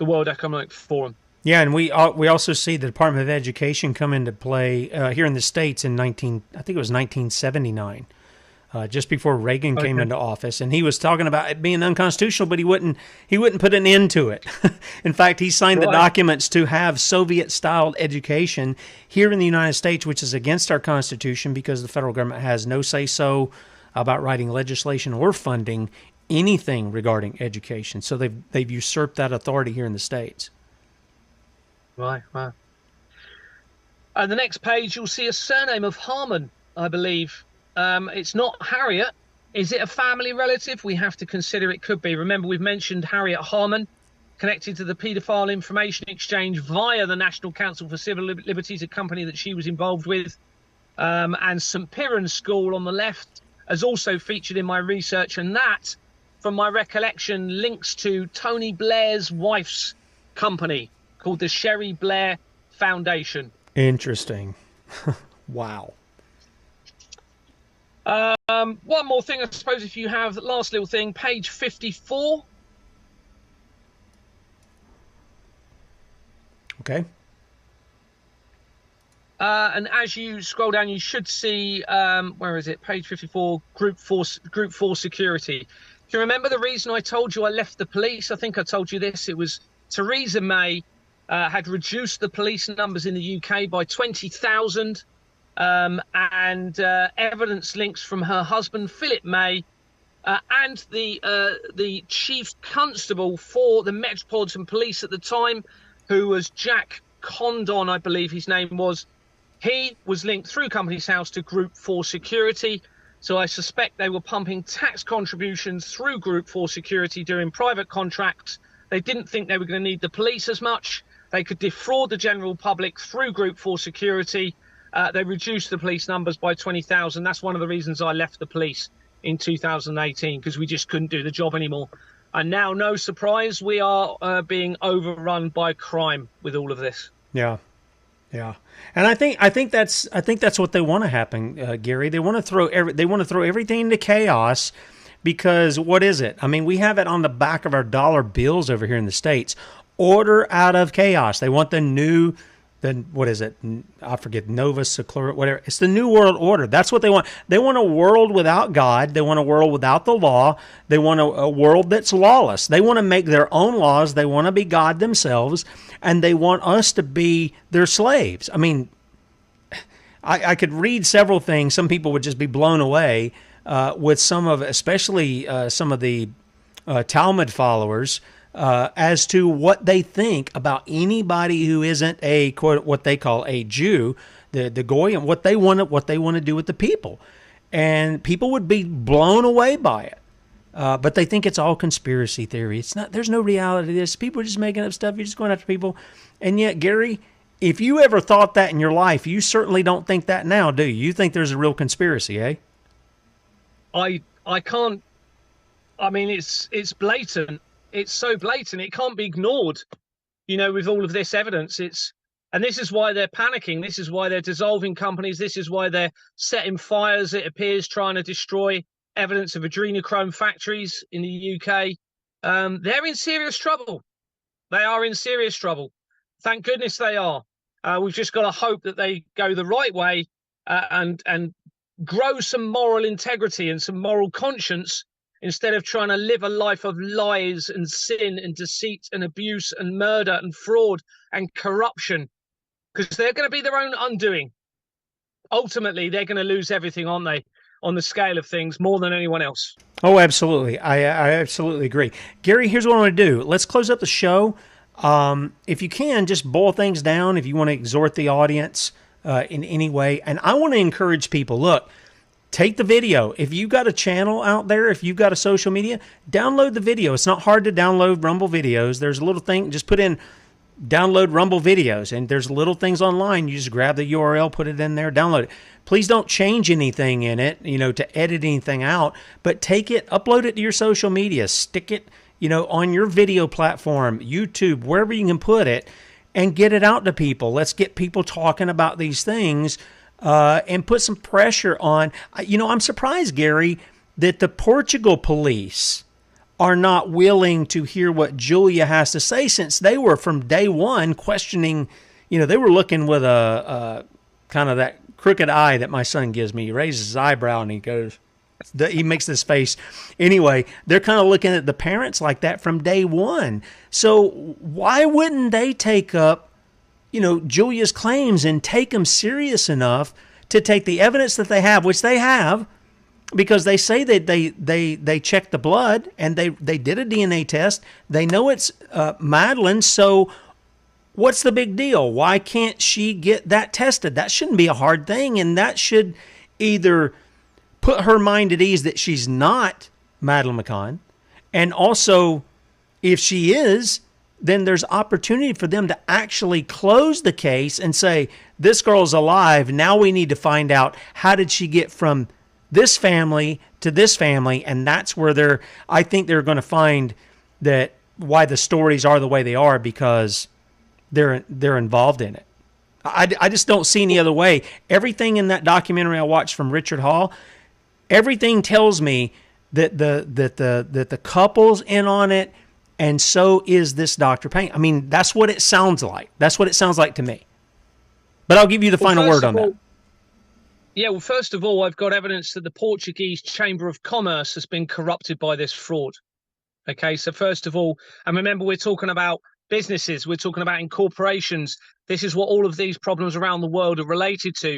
World Economic Forum. Yeah, and we also see the Department of Education come into play here in the States in 1979. Just before Reagan came into office, and he was talking about it being unconstitutional, but he wouldn't put an end to it. In fact, he signed the documents to have Soviet-style education here in the United States, which is against our Constitution because the federal government has no say-so about writing legislation or funding anything regarding education. So they've usurped that authority here in the States. Right. Wow. On the next page, you'll see a surname of Harmon, I believe. It's not Harriet. Is it a family relative? We have to consider it could be. Remember, we've mentioned Harriet Harman, connected to the paedophile information exchange via the National Council for Civil Liberties, a company that she was involved with. And St. Piran's School on the left has also featured in my research. And that, from my recollection, links to Tony Blair's wife's company called the Sherry Blair Foundation. Interesting. Wow. One more thing, I suppose, if you have the last little thing, page 54. Okay. And as you scroll down, you should see, where is it? Page 54, Group 4 Security. Do you remember the reason I told you I left the police? I think I told you this. It was Theresa May had reduced the police numbers in the UK by 20,000. And evidence links from her husband, Philip May, and the chief constable for the Metropolitan Police at the time, who was Jack Condon, I believe his name was. He was linked through Companies House to Group 4 Security. So I suspect they were pumping tax contributions through Group 4 Security doing private contracts. They didn't think they were going to need the police as much. They could defraud the general public through Group 4 Security. They reduced the police numbers by 20,000. That's one of the reasons I left the police. in 2018 because we just couldn't do the job anymore. And now, no surprise, we are being overrun by crime with all of this. Yeah. Yeah, and I think that's what they want to happen, Gary. They want to throw everything into chaos, because what is it? I mean, we have it on the back of our dollar bills over here in the States. Order out of chaos. They want what is it? I forget, Nova Seclura, whatever. It's the New World Order. That's what they want. They want a world without God. They want a world without the law. They want a world that's lawless. They want to make their own laws. They want to be God themselves, and they want us to be their slaves. I mean, I could read several things. Some people would just be blown away with especially some of the Talmud followers, as to what they think about anybody who isn't a quote, what they call a Jew, the goy, and what they want to do with the people, and people would be blown away by it. But they think it's all conspiracy theory. It's not. There's no reality to this. People are just making up stuff. You're just going after people. And yet, Gary, if you ever thought that in your life, you certainly don't think that now, do you? You think there's a real conspiracy, eh? I can't. I mean, it's blatant. It's so blatant. It can't be ignored. With all of this evidence, and this is why they're panicking. This is why they're dissolving companies. This is why they're setting fires, it appears, trying to destroy evidence of adrenochrome factories in the UK. They're in serious trouble. They are in serious trouble. Thank goodness they are. We've just got to hope that they go the right way and grow some moral integrity and some moral conscience, instead of trying to live a life of lies and sin and deceit and abuse and murder and fraud and corruption, because they're going to be their own undoing. Ultimately, they're going to lose everything, aren't they, on the scale of things, more than anyone else. Oh, absolutely. I absolutely agree. Gary, here's what I want to do. Let's close up the show. If you can, just boil things down, if you want to exhort the audience in any way. And I want to encourage people, look, take the video. If you've got a channel out there, if you've got a social media, download the video. It's not hard to download Rumble videos. There's a little thing, just put in download Rumble videos, and there's little things online. You just grab the URL, put it in there, download it. Please don't change anything in it, to edit anything out, but take it, upload it to your social media, stick it, on your video platform, YouTube, wherever you can put it, and get it out to people. Let's get people talking about these things. And put some pressure on. I'm surprised, Gary, that the Portugal police are not willing to hear what Julia has to say, since they were from day one questioning. They were looking with a kind of that crooked eye that my son gives me. He raises his eyebrow and he makes this face. Anyway, they're kind of looking at the parents like that from day one. So why wouldn't they take up Julia's claims and take them serious enough to take the evidence that they have, which they have, because they say that they checked the blood and they did a DNA test. They know it's Madeleine. So what's the big deal? Why can't she get that tested? That shouldn't be a hard thing. And that should either put her mind at ease that she's not Madeleine McCann. And also, if she is, then there's opportunity for them to actually close the case and say, this girl's alive. Now we need to find out, how did she get from this family to this family? And that's where I think they're going to find that why the stories are the way they are, because they're involved in it. I just don't see any other way. Everything in that documentary I watched from Richard Hall, everything tells me that the couple's in on it. And so is this Dr. Payne. I mean, that's what it sounds like. That's what it sounds like to me. But I'll give you the final word on that. Yeah, well, first of all, I've got evidence that the Portuguese Chamber of Commerce has been corrupted by this fraud. Okay, so first of all, and remember, we're talking about businesses. We're talking about incorporations. This is what all of these problems around the world are related to.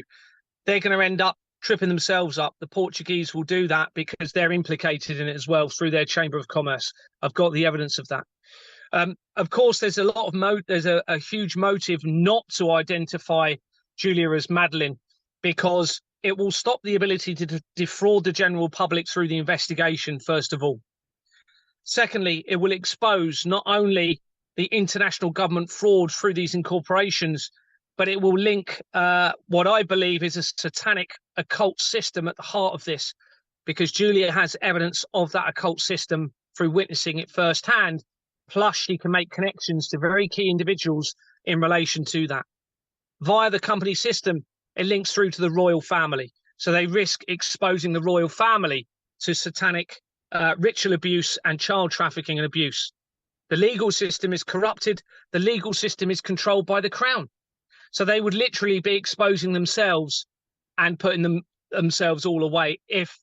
They're going to end up tripping themselves up. The Portuguese will do that because they're implicated in it as well through their Chamber of Commerce. I've got the evidence of that. Of course, there's a lot of there's a huge motive not to identify Julia as Madeleine, because it will stop the ability to defraud the general public through the investigation, first of all. Secondly, it will expose not only the international government fraud through these incorporations, but it will link what I believe is a satanic occult system at the heart of this, because Julia has evidence of that occult system through witnessing it firsthand. Plus, she can make connections to very key individuals in relation to that. Via the company system, it links through to the royal family. So they risk exposing the royal family to satanic ritual abuse and child trafficking and abuse. The legal system is corrupted. The legal system is controlled by the crown. So they would literally be exposing themselves and putting themselves all away if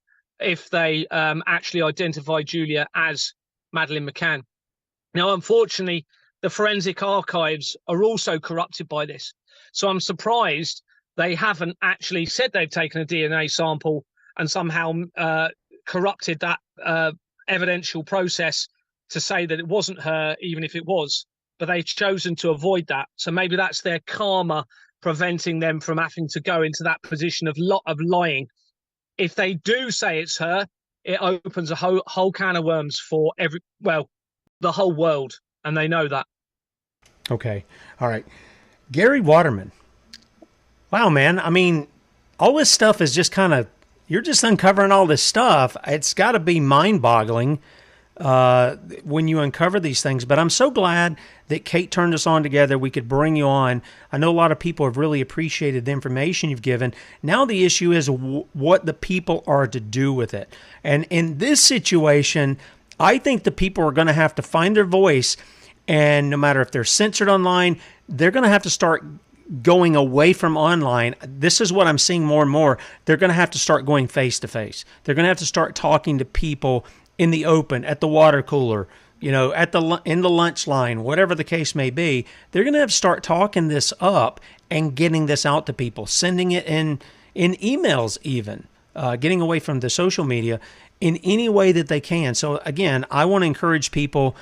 they actually identify Julia as Madeleine McCann. Now, unfortunately, the forensic archives are also corrupted by this. So I'm surprised they haven't actually said they've taken a DNA sample and somehow corrupted that evidential process to say that it wasn't her, even if it was. But they've chosen to avoid that. So maybe that's their karma preventing them from having to go into that position of lying. If they do say it's her, it opens a whole can of worms for the whole world, and they know that. Okay. All right. Gary Waterman. Wow, man. I mean, all this stuff is just kind of, you're just uncovering all this stuff. It's got to be mind-boggling when you uncover these things. But I'm so glad that Kate turned us on together. We could bring you on. I know a lot of people have really appreciated the information you've given. Now the issue is what the people are to do with it. And in this situation, I think the people are going to have to find their voice. And no matter if they're censored online, they're going to have to start going away from online. This is what I'm seeing more and more. They're going to have to start going face to face. They're going to have to start talking to people in the open, at the water cooler, in the lunch line, whatever the case may be. They're going to have to start talking this up and getting this out to people, sending it in emails even, getting away from the social media in any way that they can. So again, I want to encourage people,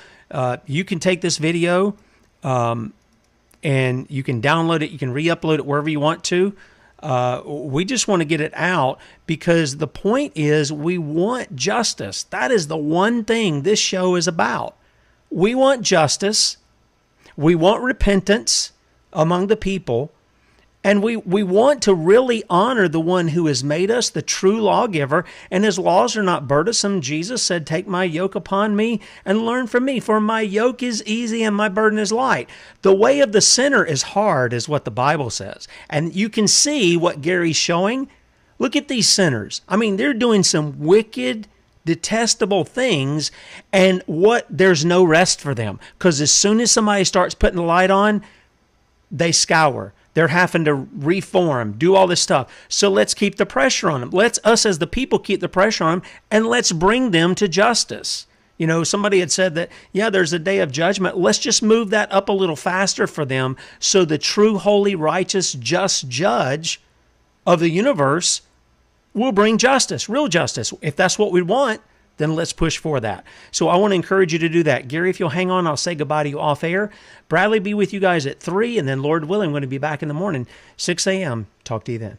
you can take this video, and you can download it. You can re-upload it wherever you want to. We just want to get it out because the point is we want justice. That is the one thing this show is about. We want justice. We want repentance among the people. And we want to really honor the one who has made us, the true lawgiver, and his laws are not burdensome. Jesus said, "Take my yoke upon me and learn from me, for my yoke is easy and my burden is light." The way of the sinner is hard, is what the Bible says. And you can see what Gary's showing. Look at these sinners. I mean, they're doing some wicked, detestable things, and there's no rest for them. Because as soon as somebody starts putting the light on, they scour. They're having to reform, do all this stuff. So let's keep the pressure on them. Let's, us as the people, keep the pressure on them, and let's bring them to justice. Somebody had said that, there's a day of judgment. Let's just move that up a little faster for them so the true, holy, righteous, just judge of the universe will bring justice, real justice. If that's what we want, then let's push for that. So I want to encourage you to do that. Gary, if you'll hang on, I'll say goodbye to you off air. Bradley be with you guys at 3, and then Lord willing, I'm going to be back in the morning, 6 a.m. Talk to you then.